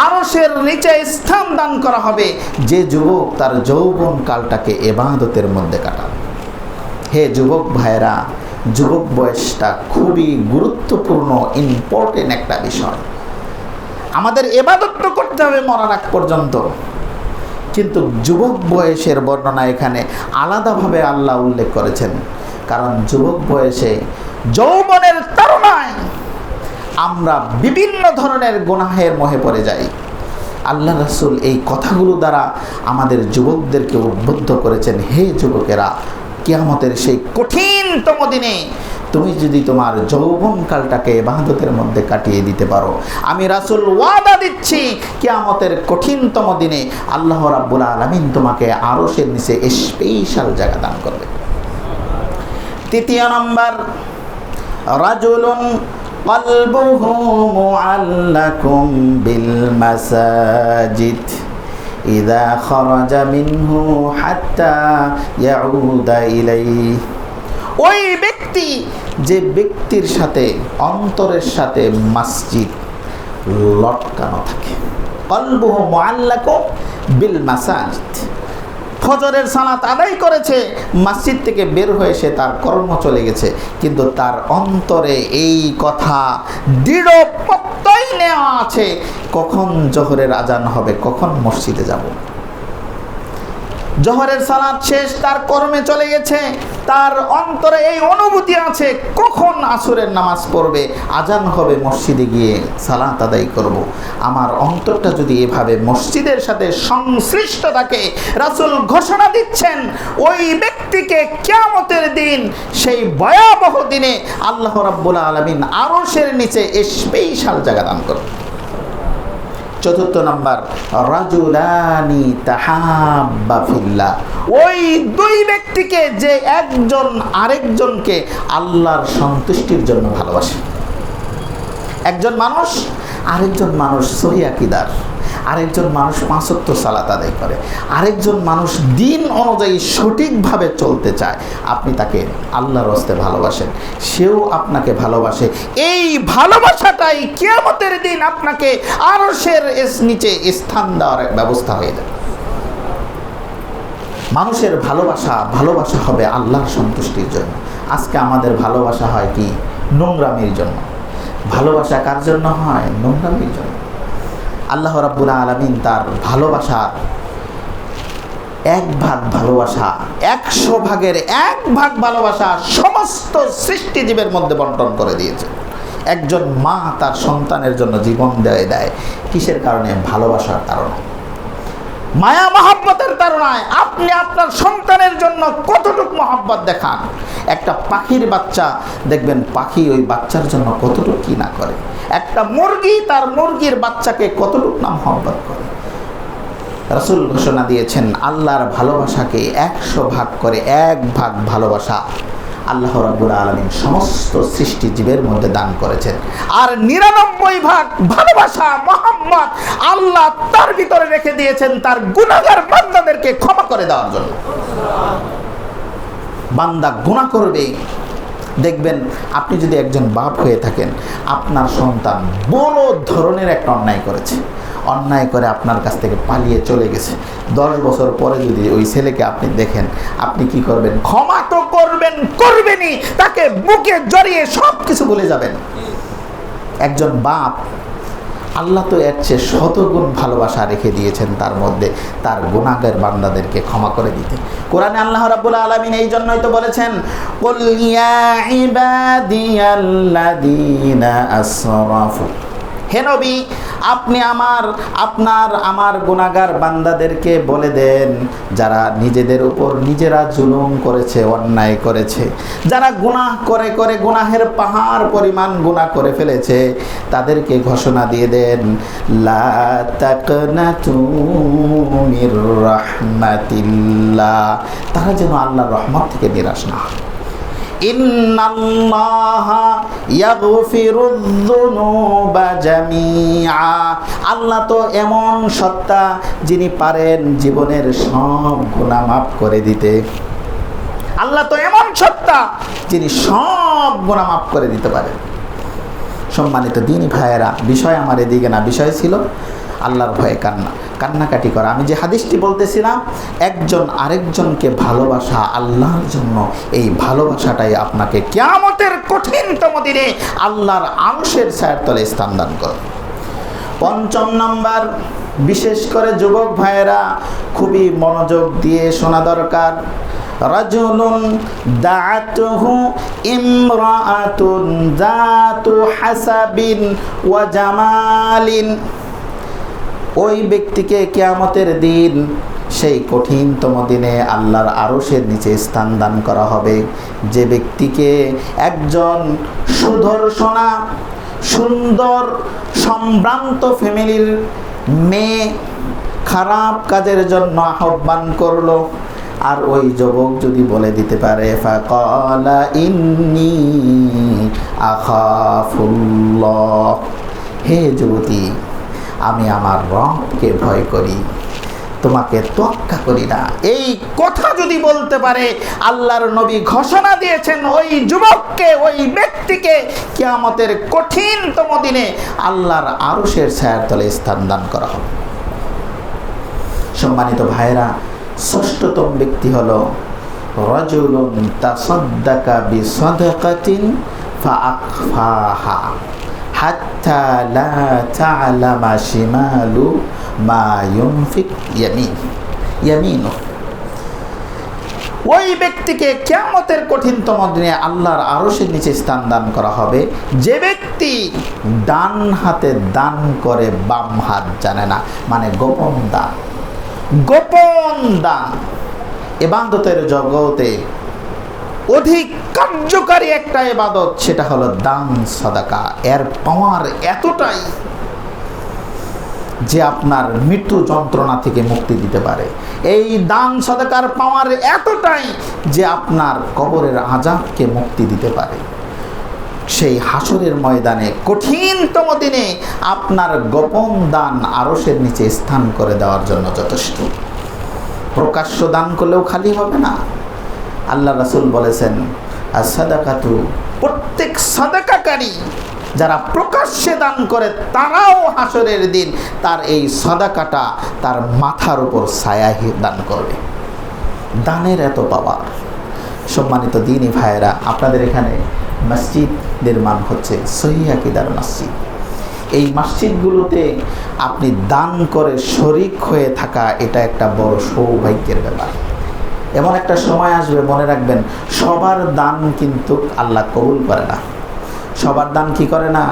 আরশের নিচে স্থান দান করা হবে যে যুবক তার যৌবন কালটাকে ইবাদতের মধ্যে কাটাবে। হে যুবক ভাইরা, যুবক বয়সটা খুবই গুরুত্বপূর্ণ, ইম্পর্টেন্ট একটা বিষয়। আমাদের ইবাদত তো করতে হবে মরার আগ পর্যন্ত, কিন্তু যুবক বয়সের বর্ণনা এখানে আলাদাভাবে আল্লাহ উল্লেখ করেছেন। কারণ যুবক বয়সে, যৌবনের তারুণ্যে আমরা বিভিন্ন ধরনের গুনাহের মোহে পড়ে যাই। আল্লাহ রাসূল এই কথাগুলো দ্বারা আমাদের যুবকদেরকে উদ্বুদ্ধ করেছেন, হে যুবকেরা, কিয়ামতের সেই কঠিনতম দিনে তুমি যদি তোমার যৌবনকালটাকে ইবাদতের মধ্যে কাটিয়ে দিতে পারো, আমি রাসূল ওয়াদা দিচ্ছি কিয়ামতের কঠিনতম দিনে আল্লাহ রাব্বুল আলামিন তোমাকে আরশের নিচে স্পেশাল জায়গা দান করবে। 3 নম্বর, রাজুলুন কলবুহু মুআল্লাকুম বিল মাসাজিদ ইযা খারাজা মিনহু হাত্তা ইয়াউদা ইলাইহি। ওই ব্যক্তি, যে ব্যক্তির সাথে অন্তরের সাথে মসজিদ লটকানো থাকে, কলবুহু মুআল্লাকুম বিল মাসাজিদ, ফজরের সালাত আদায় করেছে, মসজিদ থেকে বের হয়ে সে তার কর্ম চলে গেছে, কিন্তু তার অন্তরে এই কথা দৃঢ় প্রত্যয় নেওয়া আছে, কখন জোহরের আজান হবে, কখন মসজিদে যাব। জোহরের সালাত শেষ, তার কর্মে চলে গেছে, তার অন্তরে এই অনুভূতি আছে কখন আসরের নামাজ পড়বে, আজান হবে, মসজিদে গিয়ে সালাত আদায় করব। আমার অন্তরটা যদি এভাবে মসজিদের সাথে সংশ্লিষ্ট থাকে, রাসূল ঘোষণা দিচ্ছেন ওই ব্যক্তিকে কিয়ামতের দিন, সেই ভয়াবহ দিনে আল্লাহ রাব্বুল আলামিন আরশের নিচে স্পেশাল জায়গা দান করবেন। চতুর্থ নাম্বার, রাজুলানি তাহাব্বা ফিল্লাহ, ওই দুই ব্যক্তিকে যে একজন আরেকজনকে আল্লাহর সন্তুষ্টির জন্য ভালোবাসে। একজন মানুষ আরেকজন মানুষ সহিহ আকীদার, আরেকজন মানুষ 5 ওয়াক্ত সালাত আদায় করে, আরেকজন মানুষ দিন অনুযায়ী সঠিকভাবে চলতে চায়, আপনি তাকে আল্লাহর রাস্তায় ভালোবাসেন, সেও আপনাকে ভালোবাসে। এই ভালোবাসাটাই কিয়ামতের দিন আপনাকে আরশের নিচে স্থান দেওয়ার ব্যবস্থা হয়ে যাবে। মানুষের ভালোবাসা হবে আল্লাহর সন্তুষ্টির জন্য। আজকে আমাদের ভালোবাসা হয় কি? নোংরামির জন্য। ভালোবাসা কার জন্য হয়? নোংরামির জন্য। আল্লাহ রাব্বুল আলামিন তার ভালোবাসার 1 ভাগ ভালোবাসা, 100 ভাগের 1 ভাগ ভালোবাসা সমস্ত সৃষ্টিজীবের মধ্যে বন্টন করে দিয়েছে। একজন মা তার সন্তানের জন্য জীবন দেয় কিসের কারণে? ভালোবাসার কারণে, মায়া মহব্বতের কারণে। আপনি আপনার সন্তানের জন্য কতটুকু মহব্বত দেখান। একটা পাখির বাচ্চা দেখবেন, পাখি ওই বাচ্চার জন্য কতটুকু কি না করে। একটা মুরগি তার মুরগির বাচ্চাকে কতটুকু না মহব্বত করে। রাসূল ঘোষণা দিয়েছেন আল্লাহর ভালোবাসাকে 100 ভাগ করে 1 ভাগ ভালোবাসা আল্লাহ রাব্বুল আলামিন সমস্ত সৃষ্টিজীবের মধ্যে দান করেছেন। আর 99 ভাগ ভালোবাসা মুহাম্মদ আল্লাহ তার ভিতরে রেখে দিয়েছেন তার গুনাহগার বান্দাদেরকে ক্ষমা করে দেওয়ার জন্য। বান্দা গুনাহ করবে, দেখবেন আপনি যদি একজন বাপ হয়ে থাকেন, আপনার সন্তান বড় ধরনের একটা অন্যায় করেছে, অন্যায় করে আপনার কাছ থেকে পালিয়ে চলে গেছে, 10 বছর পরে যদি ওই ছেলেকে আপনি দেখেন, আপনি কি করবেন? ক্ষমা তো করবেনই, তাকে বুকে জড়িয়ে সব কিছু ভুলে যাবেন। একজন বাপ, আল্লাহ তো এর চেয়ে 100 গুণ ভালোবাসা রেখে দিয়েছেন তার মধ্যে, তার গুনাহগার বান্দাদেরকে ক্ষমা করে দিতে। কোরআনে আল্লাহ রাব্বুল আলামিন এই জন্যই তো বলেছেন, কুল ইয়া ইবাদিয়াল্লাযীনা আসরাফু, হে নবী আপনি আমার গুনাহগার বান্দাদেরকে বলে দেন, যারা নিজেদের উপর নিজেরা জুলুম করেছে, অন্যায় করেছে, যারা গুনাহ করে গুনাহের পাহাড় পরিমাণ গুনাহ করে ফেলেছে, তাদেরকে ঘোষণা দিয়ে দেন, লা তাকনাতু মির রাহমাতিল্লাহ, তারা যেন আল্লাহর রহমত থেকে নিরাশ না হয়। ইন্নাল্লাহা ইয়াগফিরুয যুনুবা জামিআ, আল্লাহ তো এমন সত্তা যিনি পারেন জীবনের সব গুনাহ মাফ করে দিতে। আল্লাহ তো এমন সত্তা যিনি সব গুনাহ মাফ করে দিতে পারেন। সম্মানিত দিনী ভাইয়েরা, বিষয় আমার এদিকে না, বিষয় ছিল আল্লাহর ভয়ে কান্নাকাটি করা। আমি যে হাদিসটি বলতেছিলাম, একজন আরেকজনকে ভালোবাসা আল্লাহর জন্য, এই ভালোবাসাটাই আপনাকে কিয়ামতের কঠিনতম দিনে আল্লাহর আরশের ছায়ার তলে স্থান দান করে। 5 নাম্বার, বিশেষ করে যুবক ভাইয়েরা খুবই মনোযোগ দিয়ে শোনা দরকার। রাজুলুন দাআতুহু ইমরাআতুন যাতু হাসাবিন ওয়া জামালিন, ওই ব্যক্তিকে কিয়ামতের দিন, সেই কঠিনতম দিনে আল্লাহর আরশের নিচে স্থান দান করা হবে, যে ব্যক্তিকে একজন সুদর্শনা সুন্দর সম্ভ্রান্ত ফ্যামিলির মেয়ে খারাপ কাজের জন্য আহ্বান করলো, আর ওই যুবক যদি বলে দিতে পারে, ফাকালা ইন্নী আখাফুল্লাহ, হে যুবতী আমি আমার রবকে ভয় করি, তোমাকে তোয়াক্কা করি না, এই কথা যদি বলতে পারে, আল্লাহর নবী ঘোষণা দিয়েছেন ওই যুবককে, ওই ব্যক্তিকে কিয়ামতের কঠিনতম দিনে আল্লাহর আরশের ছায়ার তলে স্থান দান করা হবে। সম্মানিত ভাইরা, 6তম ব্যক্তি হলো রাজুলুন তাসাদ্দাকা বিসাদাকাতিন ফাআখফাহা হাত্তা লা তা'লামা শিমালু মা ইউনফিক ইয়ামিনু। ওই ব্যক্তিকে কিয়ামতের কঠিনতম দিনে আল্লাহর আরশের নিচে স্থান দান করা হবে যে ব্যক্তি ডান হাতে দান করে বাম হাত জানে না, মানে গোপন দান। গোপন দান ইবাদতের জগতে অধিক কার্যকারী একটা ইবাদত, সেটা হলো দান সাদাকা। এর পাওয়ার এতটাই যে আপনার মৃত্যু যন্ত্রণা থেকে মুক্তি দিতে পারে। এই দান সাদাকার পাওয়ার এতটাই যে আপনার কবরের আযাবকে মুক্তি দিতে পারে। সেই হাসরের ময়দানে কঠিনতম দিনে আপনার গোপন দান আরশের নিচে স্থান করে দেওয়ার জন্য যথেষ্ট। প্রকাশ্য দান করলেও খালি হবে না। আল্লাহ রাসূল বলেছেন, as-সাদাকাতু, প্রত্যেক সাদাকাকারী যারা প্রকাশ্যে দান করে তারাও হাসরের দিন তার এই সাদাকাটা তার মাথার উপর ছায়া দান করবে। দানের এত পাওয়ার। সম্মানিত দ্বীনি ভাইয়েরা, আপনাদের এখানে মসজিদ নির্মাণ হচ্ছে, সহিহ আকীদার মসজিদ। এই মসজিদগুলোতে আপনি দান করে শরীক হয়ে থাকা, এটা একটা বড় সৌভাগ্যের ব্যাপার। এমন একটা সময় আসবে, মনে রাখবেন, সবার দান কিন্তু আল্লাহ কবুল করে না। সবার দান কি করে না?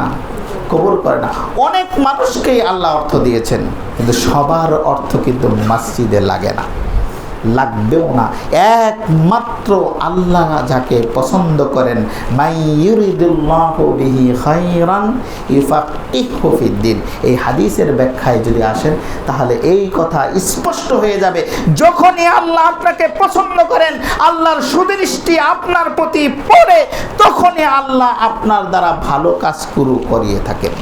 কবুল করে না। অনেক মানুষকেই আল্লাহ অর্থ দিয়েছেন, কিন্তু সবার অর্থ কিন্তু মসজিদে লাগে না, লাগবেও না। একমাত্র আল্লাহ যাকে পছন্দ করেন, মাই ইউরিদুল্লাহু বিহি খায়রান ইউফাক্কিহু ফিদ্দিন। এই হাদিসের ব্যাখ্যায় যদি আসেন তাহলে এই কথা স্পষ্ট হয়ে যাবে, যখনই আল্লাহ আপনাকে পছন্দ করেন, আল্লাহর সুদৃষ্টি আপনার প্রতি পড়ে, তখনই আল্লাহ আপনার দ্বারা ভালো কাজ করিয়ে থাকেন।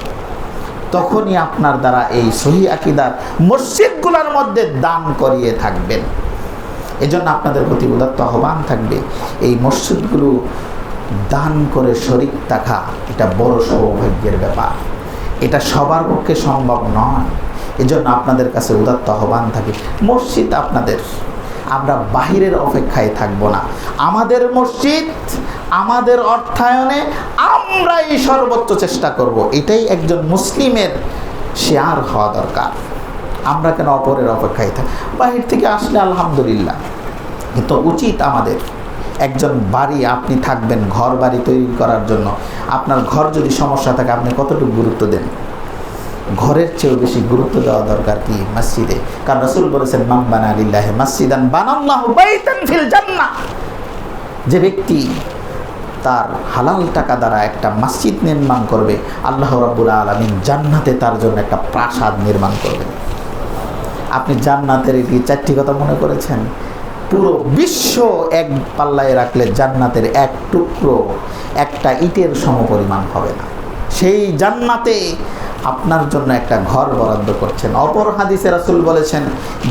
তখনই আপনার দ্বারা এই সহিহ আকীদার মসজিদগুলোর মধ্যে দান করিয়ে থাকবেন। এজন্য আপনাদের প্রতি উদাত্ত আহ্বান থাকবে, এই মসজিদগুলো দান করে শরীক থাকা এটা বড় সৌভাগ্যের ব্যাপার। এটা সবার পক্ষে সম্ভব নয়। এজন্য আপনাদের কাছে উদাত্ত আহ্বান থাকে, মসজিদ আপনাদের, আমরা বাহিরের অপেক্ষায় থাকব না। আমাদের মসজিদ, আমাদের অর্থায়নে আমরাই সর্বোচ্চ চেষ্টা করব। এটাই একজন মুসলিমের শেয়ার হওয়া দরকার। আমরা কেন অপরের অপেক্ষায় থাকি? বাহির থেকে আসলে আলহামদুলিল্লাহ, কিন্তু উচিত আমাদের একজন বাড়ি আপনি থাকবেন, ঘর বাড়ি তৈরি করার জন্য। আপনার ঘর যদি সমস্যা থাকে, আপনি কতটুকু গুরুত্ব দেন? ঘরের চেয়েও বেশি গুরুত্ব দেওয়া দরকার কি মসজিদে। কারণ রাসূল বলেছেন, মান বানা লিল্লাহি মাসজিদান বানাল্লাহু বাইতান ফিল জান্নাহ। যে ব্যক্তি তার হালাল টাকা দ্বারা একটা মসজিদ নির্মাণ করবে, আল্লাহ রাব্বুল আলামিন জান্নাতে তার জন্য একটা প্রাসাদ নির্মাণ করবেন। আপনি জান্নাতের এই চারটি কথা মনে করেছেন? পুরো বিশ্ব এক পাল্লায় রাখলে জান্নাতের এক টুকরো, একটা ইটের সমপরিমাণ হবে না। সেই জান্নাতে আপনার জন্য একটা ঘর বরাদ্দ করছেন। অপর হাদিসে রাসূল বলেছেন,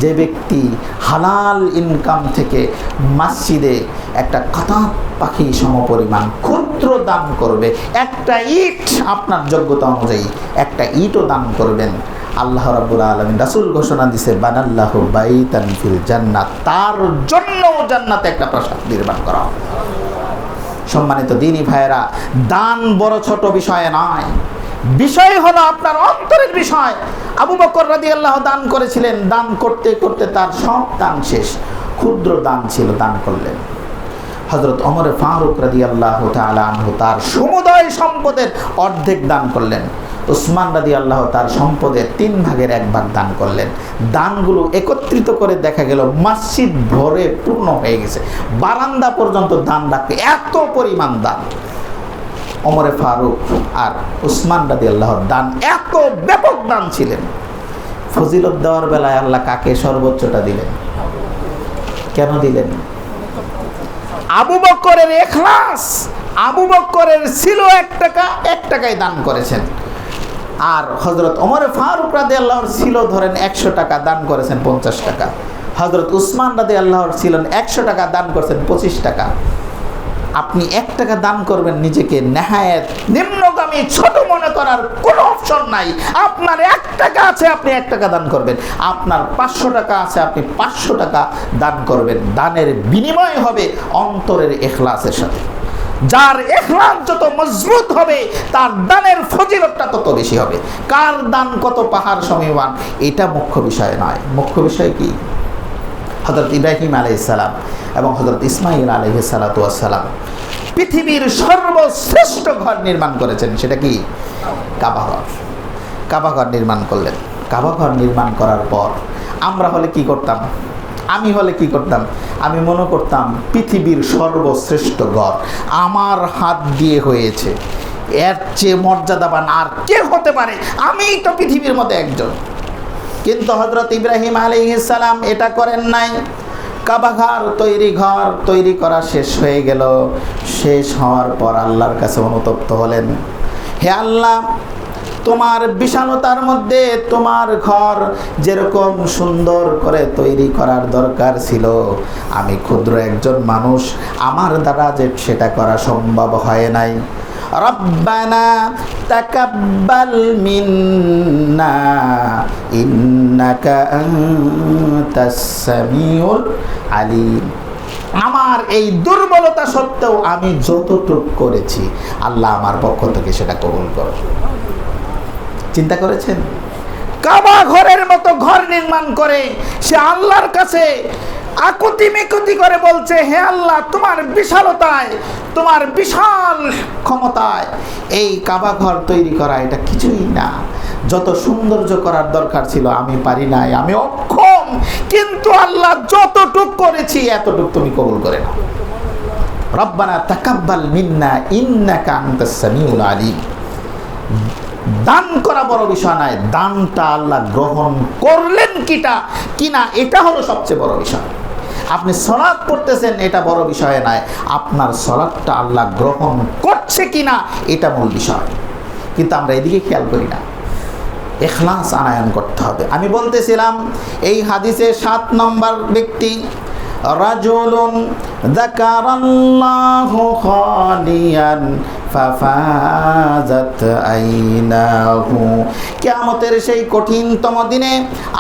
যে ব্যক্তি হালাল ইনকাম থেকে মসজিদে একটা কাতাত পাখি সমপরিমাণ ক্ষুদ্র দান করবে, একটা ইট আপনার যোগ্যতা অনুযায়ী একটা ইটও দান করবেন, আল্লাহ রাব্বুল আলামিন রাসূল ঘোষণা দিয়েছে, বানাল্লাহু বাইতান ফিল জান্নাত, তার জন্য জান্নাতে একটা প্রাসাদ নির্মাণ করা হবে। সম্মানিত দ্বীনি ভাইয়েরা, দান বড় ছোট বিষয় নয়, বিষয় হলো আপনার অন্তরের বিষয়। আবু বকর রাদিয়াল্লাহু দান করেছিলেন, দান করতে করতে তার সব দান শেষ, ক্ষুদ্র দান ছিল, দান করলেন। হযরত ওমর ফারুক রাদিয়াল্লাহু তাআলা আনহু তার সমুদয় সম্পদের অর্ধেক দান করলেন। উসমান রাদিয়াল্লাহু তার সম্পদের 3 ভাগের 1 ভাগ দান করলেন। দানগুলো একত্রিত করে দেখা গেল মসজিদ ভরে পূর্ণ হয়ে গেছে, বারান্দা পর্যন্ত দান রাখতে, এত পরিমাণ দান। ওমর ফারুক আর উসমান রাদিয়াল্লাহু দান এত ব্যাপক দান ছিলেন। ফজিলত দেওয়ার বেলায় আল্লাহ কাকে সর্বোচ্চটা দিলেন? কেন দিলেন? আবু বকরের ইখলাস। আবু বকরের ছিল 1 টাকা, 1 টাকায় দান করেছেন। আর হযরত ওমর ফারুক রাদিয়াল্লাহু ছিল ধরেন 100 টাকা, দান করেছেন 50 টাকা। হযরত উসমান রাদিয়াল্লাহু ছিলেন 100 টাকা, দান করেছেন 25 টাকা। আপনি 1 টাকা দান করবেন, নিজেকে নেহায়েত নিম্নগামী ছোট মনে করার কোনো অপশন নাই। আপনার 1 টাকা আছে, আপনি 1 টাকা দান করবেন। আপনার 500 টাকা আছে, আপনি 500 টাকা দান করবেন। দানের বিনিময় হবে অন্তরের ইখলাসের সাথে। যার ইখলাস যত মজবুত হবে, তার দানের ফজিলতটা তত বেশি হবে। কার দান কত পাহাড় সমান, এটা মুখ্য বিষয় নয়। মুখ্য বিষয় কি? হযরত ইব্রাহিম আলাইহিস সালাম এবং হযরত ইসমাঈল আলাইহিস সালাতু ওয়াস সালাম পৃথিবীর সর্বশ্রেষ্ঠ ঘর নির্মাণ করেছেন। সেটা কি? কাবা ঘর। কাবা ঘর নির্মাণ করলেন। কাবা ঘর নির্মাণ করার পর আমরা হলে কি করতাম? আমি হলে কি করতাম? আমি মনে করতাম পৃথিবীর সর্বশ্রেষ্ঠ ঘর আমার হাত দিয়ে হয়েছে, এর চেয়ে মর্যাদাবান আর কে হতে পারে? আমিই তো পৃথিবীর মধ্যে একজন। কিন্তু হযরত ইব্রাহিম আলাইহিস সালাম এটা করেন নাই। কাবা ঘর তৈরি করা শেষ হয়ে গেল। শেষ হওয়ার পর আল্লাহর কাছে অনুতপ্ত হলেন, হে আল্লাহ, তোমার বিশালতার মধ্যে তোমার ঘর যেরকম সুন্দর করে তৈরি করার দরকার ছিল, আমি ক্ষুদ্র একজন মানুষ, আমার দ্বারা যে সেটা করা সম্ভব হয় নাই। রব্বানা তাকাব্বাল মিন্না ইন্নাকা আনতাস সামিউল আলিম। আমার এই দুর্বলতা সত্ত্বেও আমি যতটুকু করেছি, আল্লাহ আমার পক্ষ থেকে সেটা কবুল করো। চিন্তা করেছেন? কাবা ঘরের মতো ঘর নির্মাণ করে সে আল্লাহর কাছে আকুতি মিকুতি করে বলছে, হে আল্লাহ, তোমার বিশালতায়, তোমার বিশাল ক্ষমতায় এই কাবা ঘর তৈরি করা এটা কিছুই না। যত সৌন্দর্য করার দরকার ছিল আমি পারি নাই, আমি অক্ষম। কিন্তু আল্লাহ যতটুক করেছি এতটুক তুমি কবুল করে নাও। রব্বানা তাকাব্বাল মিন্না ইন্নাকা আনতাস সামিউল আলিম। দান করা বড় বিষয় নয়, দানটা আল্লাহ গ্রহণ করলেন কিনা এটা হলো সবচেয়ে বড় বিষয়। আপনি সালাত পড়তেছেন এটা বড় বিষয় নয়, আপনার সালাতটা আল্লাহ গ্রহণ করছে কিনা এটা মূল বিষয়। কিন্তু আমরা এদিকে খেয়াল করি না। ইখলাস আনায়ন করতে হবে। আমি বলতেছিলাম এই হাদিসে 7 নম্বর ব্যক্তি, রাজুলুন যাকারাল্লাহু খালিয়ান ফাফাজাত আইনাহু। কিয়ামতের সেই কঠিনতম দিনে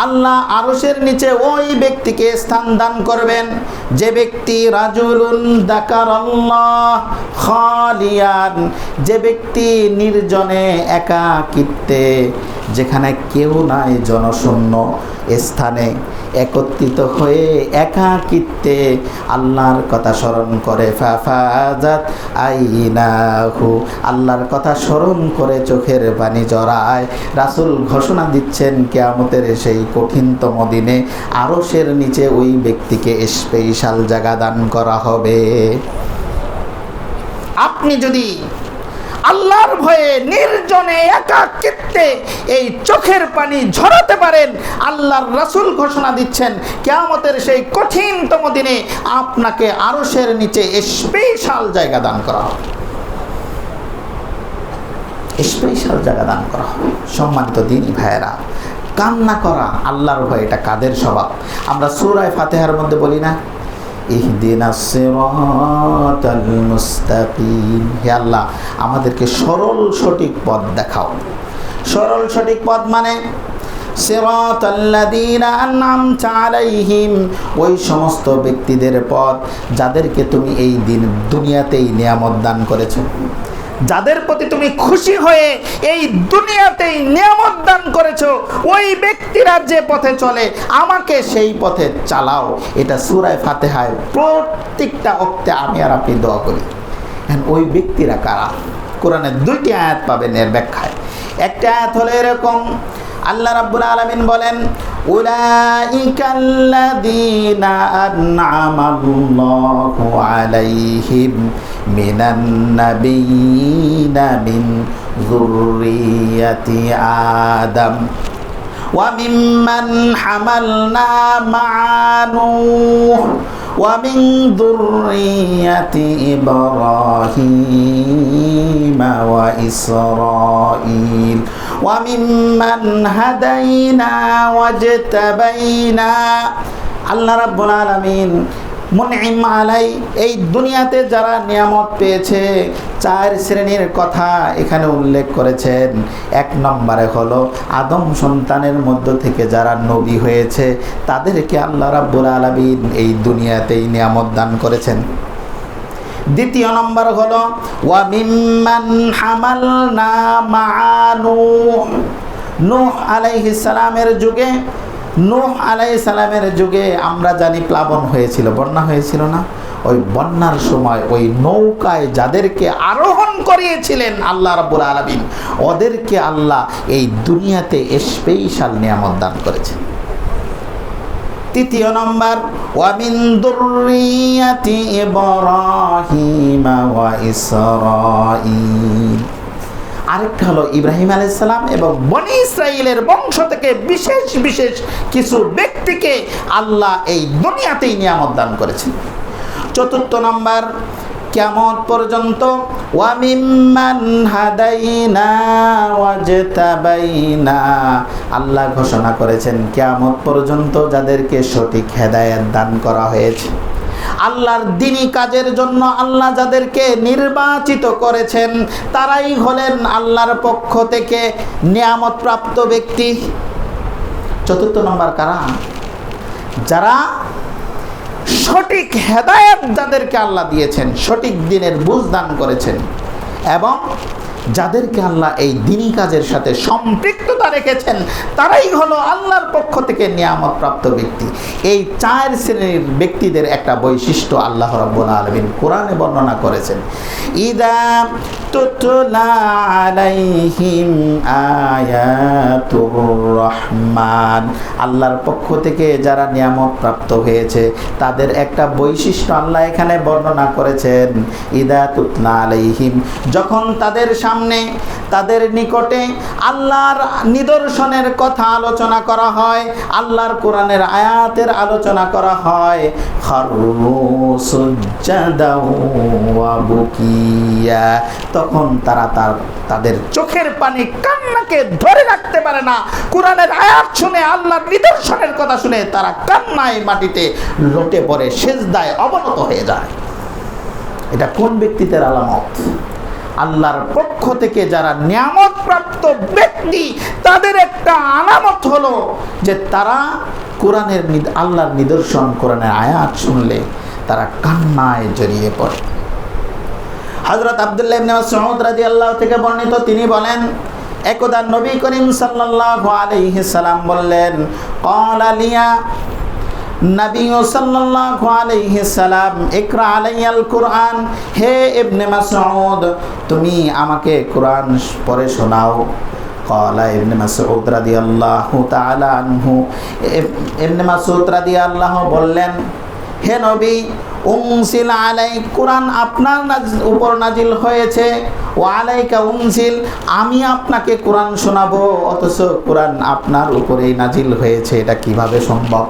আল্লাহ আরশের নিচে ওই ব্যক্তিকে স্থান দান করবেন যে ব্যক্তি রাজুলুন যাকারাল্লাহ খালিয়ান, যে ব্যক্তি নির্জনে একাকিত্বে, যেখানে কেউ নাই, জনশূন্য স্থানে একত্রিত হয়ে একাকিত্বে আল্লাহর কথা স্মরণ করে। ফাফাজাত আইনাহু, আল্লাহর কথা স্মরণ করে চোখের পানি জড়ায়। রাসূল ঘোষণা দিচ্ছেন কিয়ামতের সেই কঠিনতম দিনে আরশের নিচে ওই ব্যক্তিকে স্পেশাল জায়গা দান করা হবে। আপনি যদি আল্লাহর ভয়ে নির্জনে একাকিত্বে এই চোখের পানি ঝরাতে পারেন, আল্লাহর রাসূল ঘোষণা দিচ্ছেন কিয়ামতের সেই কঠিনতম দিনে আপনাকে আরশের নিচে স্পেশাল জায়গা দান করা হবে। স্পেশাল জায়গা দান করা হবে। সম্মানিত দ্বীনি ভাইয়েরা, কান্না করা আল্লাহর ভয়ে এটা কাদের স্বভাব? আমরা সূরা ফাতিহার মধ্যে বলি না, ইহদিনাস সিরাতাল মুস্তাকিম। হে আল্লাহ, আমাদেরকে সরল সঠিক পথ দেখাও। সরল সঠিক পথ মানে সিরাতাল্লাযীনা আন'আমতা আলাইহিম, ওই সমস্ত ব্যক্তিদের পথ যাদেরকে তুমি এই দুনিয়াতেই নিয়ামত দান করেছো, যাদের প্রতি তুমি খুশি হয়ে এই দুনিয়াতেই নিয়ামত দান করেছো, ওই ব্যক্তিরা যে পথে চলে আমাকে সেই পথে চালাও। এটা সূরা ফাতিহায় প্রত্যেকটা ওয়াক্তে আমি আর আপনি দোয়া করি। ওই ব্যক্তিরা কারা? কোরআনে 2টি আয়াত পাবেন এর ব্যাখ্যায়। একটা আয়াত হলো এরকম, আল্লাহ রাব্বুল আলামিন বলেন, উলাইকাল্লাযীনা আন'আমাল্লাহু আলাইহিম মিনান নাবিয়্যিনা মিন যুররিয়্যাতি আদম ওয়া মিম্মান হামালনা মা'a নূহ ওয়া মিন যুররিয়্যাতি ইব্রাহিম ওয়া ইসরাঈল ওয়া মিম্মান হাদাইনা ওয়াজতাবাইনা। আল্লাহ রাব্বুল আলামিন মুনঈম আলাই, এই দুনিয়াতে যারা নিয়ামত পেয়েছে 4 শ্রেণীর কথা এখানে উল্লেখ করেছেন। 1 নম্বরে হলো আদম সন্তানের মধ্য থেকে যারা নবী হয়েছে তাদেরকে আল্লাহ রাব্বুল আলামিন এই দুনিয়াতেই নিয়ামত দান করেছেন। 2 নম্বর হলো ওয়া মিম্মান হামালনা মা'a নূহ। নূহ আলাইহিস সালামের যুগে নূহ আলাইহিস সালামের যুগে আমরা জানি প্লাবন হয়েছিল, বন্যা হয়েছিল না? ওই বন্যার সময় ওই নৌকায় যাদেরকে আরোহণ করিয়েছিলেন আল্লাহ রাব্বুল আলামিন, ওদেরকে আল্লাহ এই দুনিয়াতে স্পেশাল নিয়ামত দান করেছেন। তৃতীয় নম্বর, ওয়া মিন যুররিয়াতি ইব্রাহিম ওয়া ইসরাঈল। আরেকটা হলো ইব্রাহিম আলাইহিস সালাম এবং বনি ইসরাইলের বংশ থেকে বিশেষ বিশেষ কিছু ব্যক্তিকে আল্লাহ এই দুনিয়াতেই নিয়ামত দান করেছেন। চতুর্থ নম্বর, কিয়ামত পর্যন্ত ওয়া মিম্মান হাদাইনা ওয়াজতাবাইনা, আল্লাহ ঘোষণা করেছেন কিয়ামত পর্যন্ত যাদেরকে সঠিক হেদায়েত দান করা হয়েছে, আল্লাহর দ্বীনি কাজের জন্য আল্লাহ যাদেরকে নির্বাচিত করেছেন, তারাই হলেন আল্লাহর পক্ষ থেকে নিয়ামত প্রাপ্ত ব্যক্তি। চতুর্থ নম্বর কারা? যারা সঠিক হেদায়েত যাদেরকে আল্লাহ দিয়েছেন, সঠিক দ্বীনের বুঝ দান করেছেন এবং যাদেরকে আল্লাহ এই দ্বীনি কাজের সাথে সম্পৃক্ততা রেখেছেন, তারাই হলো আল্লাহর পক্ষ থেকে নিয়ামত প্রাপ্ত ব্যক্তি। এই চার শ্রেণীর ব্যক্তিদের একটা বৈশিষ্ট্য আল্লাহ রাব্বুল আলামিন কোরআনে বর্ণনা করেছেন। ইদা তুতলা আলাইহিম আয়াতুর রহমান, আল্লাহর পক্ষ থেকে যারা নিয়ামত প্রাপ্ত হয়েছে তাদের একটা বৈশিষ্ট্য আল্লাহ এখানে বর্ণনা করেছেন। ইদা তুতলা আলাইহিম, যখন তাদের সামনে, তাদের নিকটে আল্লাহর নিদর্শনের কথা আলোচনা করা হয়, আল্লাহর কোরআনের আয়াতের আলোচনা করা হয়, খাররু সুজ্জাদাও ওয়া বুকিয়া, তখন তারা তাদের চোখের পানি, কান্নাকে ধরে রাখতে পারে না। কোরআনের আয়াত শুনে, আল্লাহর নিদর্শনের কথা শুনে তারা কান্নায় মাটিতে লুটে পড়ে, সিজদায় অবনত হয়ে যায়। এটা কোন ব্যক্তিদের আলামত? আল্লাহর পক্ষ থেকে যারা নিয়ামত প্রাপ্ত ব্যক্তি, তাদের একটা আলামত হলো যে তারা কোরআনের আল্লাহর নিদর্শন, কোরআনের আয়াত শুনলে তারা কান্নায় জড়িয়ে পড়ে। হযরত আব্দুল্লাহ ইবনে মাসউদ রাদিয়াল্লাহু থেকে বর্ণিত, তিনি বলেন, একদা নবী করিম সাল্লাল্লাহু আলাইহি সাল্লাম বললেন, ক্বালা লিয়া নবী সাল্লাল্লাহু আলাইহি সাল্লাম ইকরা আলাইয়াল কুরআন, হে ইবনে মাসউদ তুমি আমাকে কোরআন পড়ে শোনাও। ক্বালা ইবনে মাসউদ রাদিয়াল্লাহু তাআলা আনহু, ইবনে মাসউদ রাদিয়াল্লাহু বললেন, হে নবী, উনজিল আলাই, কোরআন আপনার উপর নাজিল হয়েছে, ওয়া আলাইকা উনজিল, আমি আপনাকে কোরআন শোনাবো, অথচ কোরআন আপনার উপরেই নাজিল হয়েছে, এটা কিভাবে সম্ভব?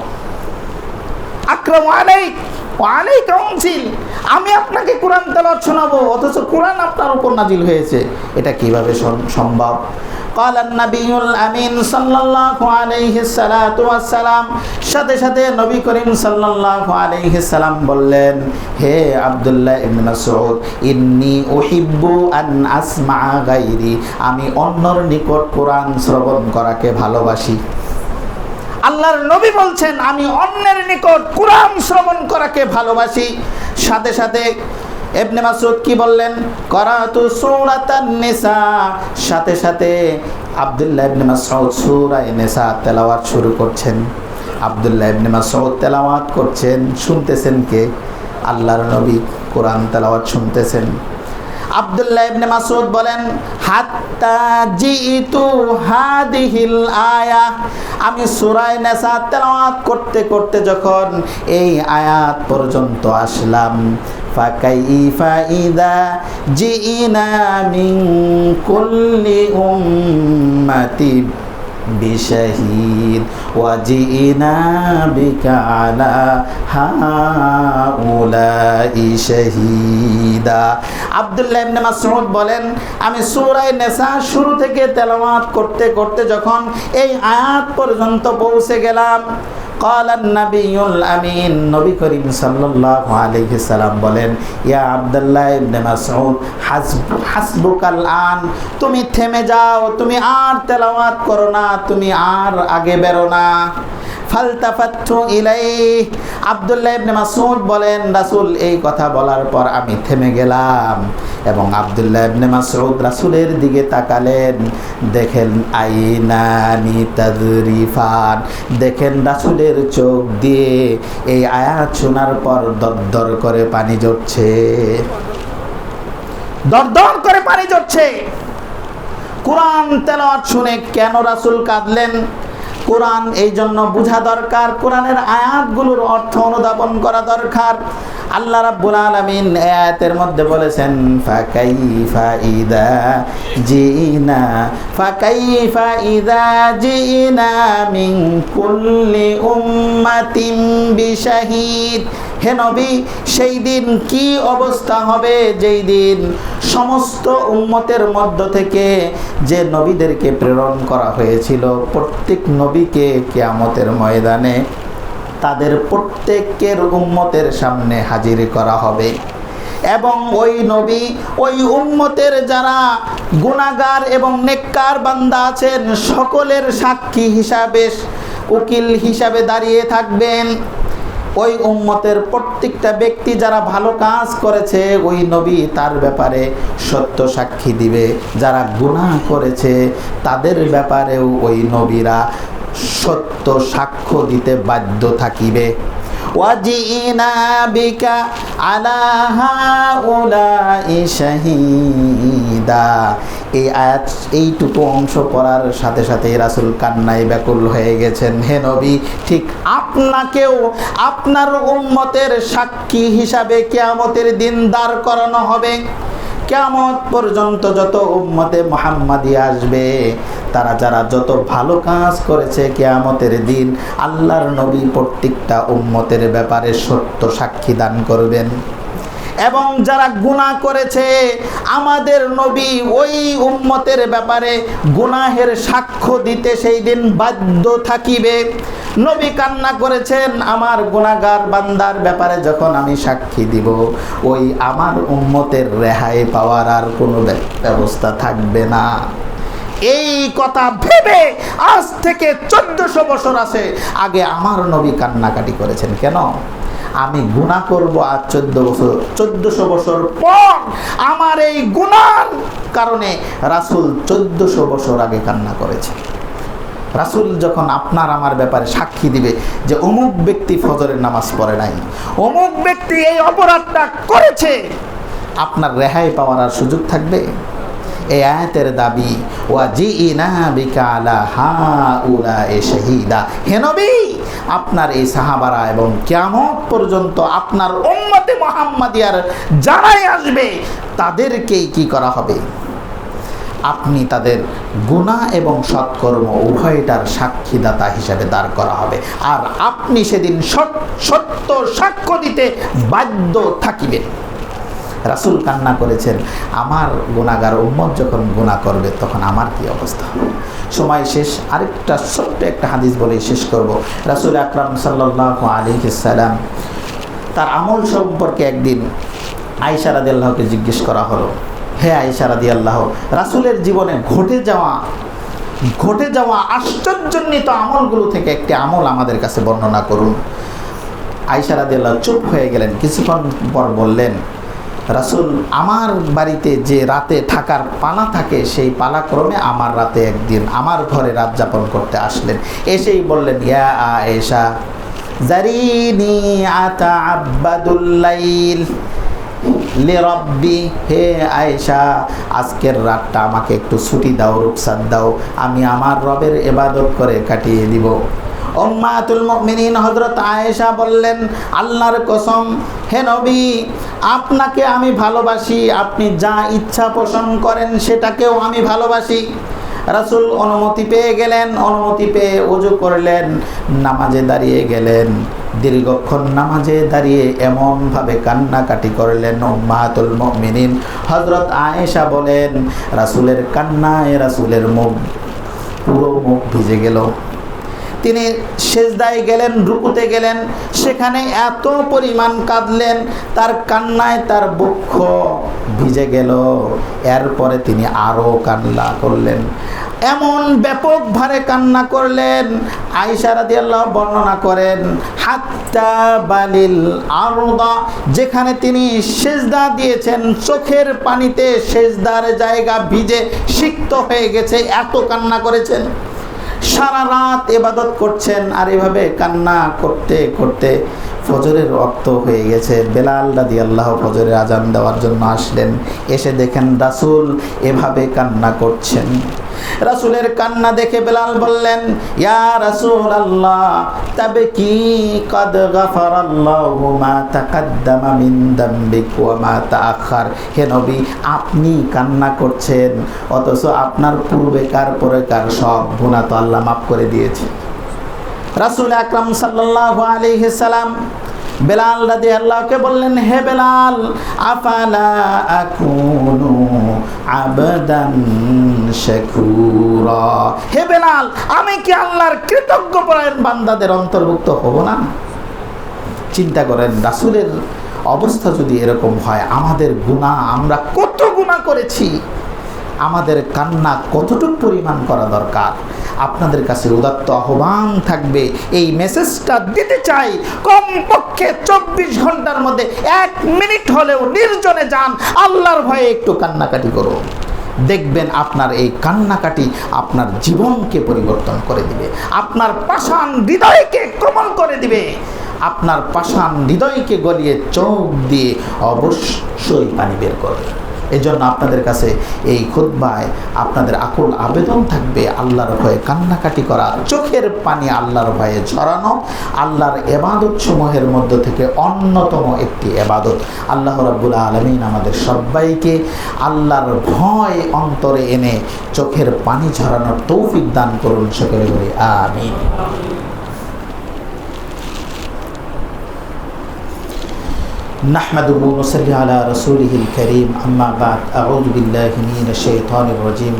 আকরামু আলাইক ওয়া আলাইকা উনজিল, আমি আপনাকে কোরআন তেলাওয়াত শোনাবো, অথচ কোরআন আপনার উপর নাজিল হয়েছে, এটা কিভাবে সম্ভব? قال النبي الأمين صلى الله عليه الصلاة والسلام, সাথে সাথে নবী করিম সাল্লাল্লাহু আলাইহি সাল্লাম বললেন, হে আব্দুল্লাহ ইবনে মাসউদ, ইন্নী উহিব্বু আন আসমা'a গায়রি, আমি অন্যর নিকট কোরআন শ্রবণ করাকে ভালোবাসি। আল্লাহর নবী বলছেন, আমি অন্যের নিকট কোরআন শ্রবণ করাকে ভালোবাসি। সাথে সাথে ইবনে মাসউদ কি বললেন? করাতু সূরাতান নিসা, সাথে সাথে আব্দুল্লাহ ইবনে মাসউদ সূরা নিসা তেলাওয়াত শুরু করছেন। আব্দুল্লাহ ইবনে মাসউদ তেলাওয়াত করছেন, শুনতেছেন কে? আল্লাহর নবী কোরআন তেলাওয়াত শুনতেছেন। আব্দুল্লাহ ইবনে মাসউদ বলেন, হাত্তা জিতু হাদিহিল আয়া, আমি সূরা নিসা তেলাওয়াত করতে করতে যখন এই আয়াত পর্যন্ত আসলাম, ফাকাইফা ইযা জিইনা মিন কুল্লি উম্মাতি বিশাহিদ ওয়া জিইনা বিকা আলা হাউলাই শাহীদা। আব্দুল্লাহ ইবনে মাসউদ বলেন, আমি সূরা নিসা শুরু থেকে তেলাওয়াত করতে করতে যখন এই আয়াত পর্যন্ত পৌঁছে গেলাম, قال النبي الأمين, নবী করিম সাল্লাল্লাহু আলাইহি সাল্লাম বলেন, ইয়া আব্দুল্লাহ ইবনে মাসউদ, হাসবুকাল আন, তুমি থেমে যাও, তুমি আর তেলাওয়াত করো না, তুমি আর আগে বেরো না। ফালতাফাতু ইলাইহি, আব্দুল্লাহ ইবনে মাসউদ বলেন রাসূল এই কথা বলার পর আমি থেমে গেলাম এবং আব্দুল্লাহ ইবনে মাসউদ রাসূলের দিকে তাকালেন, দেখেন আইনানি তাযরিফান, দেখেন রাসূলের চোখ দিয়ে এই আয়াত শোনার পর দরদর করে পানি ঝরছে, দরদর করে পানি ঝরছে। কোরআন তেলাওয়াত শুনে কেন রাসূল কাঁদলেন? কোরআন এই জন্য বোঝা দরকার, কোরআনের আয়াতগুলোর অর্থ অনুধাবন করা দরকার। আল্লাহ রাব্বুল আলামিন আয়াতের মধ্যে বলেছেন ফাকাইফা ইদা জিনা মিন কুল্লি উম্মাতিন বিশাহিদ। হে নবী, সেই দিন কি অবস্থা হবে যেই দিন সমস্ত উম্মতের মধ্য থেকে যে নবীদেরকে প্রেরণ করা হয়েছিল প্রত্যেক নবীকে কিয়ামতের ময়দানে তাদের প্রত্যেকের উম্মতের সামনে হাজির করা হবে এবং ওই নবী ওই উম্মতের যারা গুনাহগার এবং নেককার বান্দা আছেন সকলের সাক্ষী হিসাবে, উকিল হিসাবে দাঁড়িয়ে থাকবেন। ওই উম্মতের প্রত্যেকটা ব্যক্তি যারা ভালো কাজ করেছে ওই নবী তার ব্যাপারে সত্য সাক্ষী দিবে, যারা গুনাহ করেছে তাদের ব্যাপারেও ওই নবীরা সত্য সাক্ষ্য দিতে বাধ্য থাকিবে। ওয়াজিনা বিকা আলা হাউলাই শাহীদা। এই আয়াত এইটুকু অংশ পড়ার সাথে সাথে রাসূল কান্নায় ব্যাকুল হয়ে গেছেন। হে নবী, ঠিক আপনাকেও আপনার উম্মতের সাক্ষী হিসাবে কিয়ামতের দিন দাঁড় করানো হবে। কিয়ামত পর্যন্ত যত উম্মতে মুহাম্মাদি আসবে তারা যারা যত ভালো কাজ করেছে কিয়ামতের দিন আল্লাহর নবী প্রত্যেকটা উম্মতের ব্যাপারে সত্য সাক্ষী দান করবেন এবং যারা গুনাহ করেছে আমাদের নবী ওই উম্মতের ব্যাপারে গুনাহের সাক্ষ্য দিতে সেই দিন বাধ্য থাকিবে। নবী কান্না করেছেন, আমার গুনাহগার বান্দার ব্যাপারে যখন আমি সাক্ষী দিব ওই আমার উম্মতের রেহাই পাওয়ার আর কোনো ব্যবস্থা থাকবে না। এই কথা ভেবে আজ থেকে 1400 বছর আগে আমার নবী কান্নাকাটি করেছেন। কেন? আমি গুনাহ করব আর 1400 বছর পর আমার এই গুনার কারণে রাসূল 1400 বছর আগে কান্না করেছে। রাসূল যখন আপনার আমার ব্যাপারে সাক্ষী দিবে যে অমুক ব্যক্তি ফজরের নামাজ পড়ে নাই, অমুক ব্যক্তি এই অপরাধটা করেছে, আপনার রেহাই পাওয়ার আর সুযোগ থাকবে? এই আয়াতের দাবি ওয়াজিনা বিকা আলা হাউলাই শাহীদা। হে নবী, আপনার এই সাহাবারা এবং কিয়ামত পর্যন্ত আপনার উম্মতে মুহাম্মাদিয়ার যারাই আসবে তাদেরকেই কি করা হবে? আপনি তাদের গুনাহ এবং সৎকর্ম উভয়টার সাক্ষীদাতা হিসেবে দাঁড় করা হবে আর আপনি সেদিন সত্য সাক্ষ্য দিতে বাধ্য থাকিবেন। রাসূল কান্না করেছেন, আমার গুনাহগার উম্মত যখন গুনাহ করবে তখন আমার কি অবস্থা হবে? সময় শেষ, আরেকটা ছোট্ট একটা হাদিস বলেই শেষ করব। রাসূল আকরাম সাল্লাল্লাহু আলাইহি সাল্লাম তার আমল সম্পর্কে একদিন আয়েশা রাদিয়াল্লাহুকে জিজ্ঞেস করা হলো, হে আয়েশা রাদিয়াল্লাহু, রাসূলের জীবনে ঘটে যাওয়া আশ্চর্যজনিত আমলগুলো থেকে একটি আমল আমাদের কাছে বর্ণনা করুন। আয়েশা রাদিয়াল্লাহু চুপ হয়ে গেলেন। কিছুক্ষণ পর বললেন, রাসূল, আমার বাড়িতে যে রাতে থাকার পালা থাকে সেই পালাক্রমে আমার রাতে একদিন আমার ঘরে রাত যাপন করতে আসলেন। এসেই বললেন, ইয়া আয়েশা জারিনি আতাআব্বাদুল লাইল লিরাব্বি, হে আয়েশা, আজকের রাতটা আমাকে একটু ছুটি দাও, রুখসাত দাও, আমি আমার রবের ইবাদত করে কাটিয়ে দিব। উম্মাতুল মুমিনিন হযরত আয়েশা বললেন, আল্লাহর কসম হে নবী, আপনাকে আমি ভালোবাসি, আপনি যা ইচ্ছা পোষণ করেন সেটাকেও আমি ভালোবাসি। রাসূল অনুমতি পেয়ে গেলেন, অনুমতি পেয়ে ওযু করলেন, নামাজে দাঁড়িয়ে গেলেন। দীর্ঘক্ষণ নামাজে দাঁড়িয়ে এমনভাবে কান্নাকাটি করলেন, উম্মাতুল মুমিনিন হযরত আয়েশা বলেন, রাসূলের কান্নায় রাসূলের পুরো মুখ ভিজে গেল। তিনি সেজদায় গেলেন, রুকুতে গেলেন, সেখানে এত পরিমাণ কাঁদলেন, তার কান্নায় তার বক্ষ ভিজে গেল। এরপরে তিনি আরও কান্না করলেন। এমন ব্যাপক ভারে কান্না করলেন, আয়েশা রাদিয়াল্লাহু বর্ণনা করেন, হাত্তা বালিল আরদা, যেখানে তিনি সেজদা দিয়েছেন চোখের পানিতে সেজদার জায়গা ভিজে সিক্ত হয়ে গেছে, এত কান্না করেছেন। সারা রাত ইবাদত করছেন আর এভাবে কান্না করতে করতে ফজরের ওয়াক্ত হয়ে গেছে। বেলাল রাদিয়াল্লাহু ফজরের আজান দেওয়ার জন্য আসলেন, এসে দেখেন রাসূল এভাবে কান্না করছেন। রাসূলের কান্না দেখে বেলাল বললেন, ইয়া রাসূলাল্লাহ তাবকি কাদ গাফারাল্লাহু মা তাকাদ্দামা মিন দামবিক ওয়া মা তাআখার। হে নবী, আপনি কান্না করছেন অথচ আপনার পূর্বেকার পরেকার সব গুনাহ তো আল্লাহ মাফ করে দিয়েছে। রাসূল আকরাম সাল্লাল্লাহু আলাইহি সাল্লাম বেলাল রাদিয়াল্লাহুকে বললেন, হে বেলাল, আফালা আকুনু আবদান শাকুরা। হে বেলাল, আমি কি আল্লাহর কৃতজ্ঞপরায়ণ বান্দাদের অন্তর্ভুক্ত হব না? চিন্তা করেন, রাসূলের অবস্থা যদি এরকম হয়, আমাদের গুনাহ, আমরা কত গুনাহ করেছি, আমাদের কান্না কতটুকু পরিমাণ করা দরকার। আপনাদের কাছে উদাত্ত আহ্বান থাকবে, এই মেসেজটা দিতে চাই, কমপক্ষে 24 ঘন্টার মধ্যে 1 মিনিট হলেও নির্জনে যান, আল্লাহর ভয়ে একটু কান্নাকাটি করুন। দেখবেন আপনার এই কান্নাকাটি আপনার জীবনকে পরিবর্তন করে দিবে, আপনার পাষাণ হৃদয়কে কোমল করে দিবে, আপনার পাষাণ হৃদয়কে গলিয়ে চোখ দিয়ে অবশ্যই পানি বের করবে। এজন্য আপনাদের কাছে এই খুতবায় আপনাদের আকুল আবেদন থাকবে, আল্লাহর ভয়ে কান্নাকাটি করা, চোখের পানি আল্লাহর ভয়ে ঝরানো আল্লাহর ইবাদত সমূহের মধ্য থেকে অন্যতম একটি ইবাদত। আল্লাহ রাব্বুল আলামিন আমাদের সবাইকে আল্লাহর ভয় অন্তরে এনে চোখের পানি ঝরানোর তৌফিক দান করুন, সকলে বলি আমিন। نحمده ونصلي على رسوله الكريم أما بعد أعوذ بالله من الشيطان الرجيم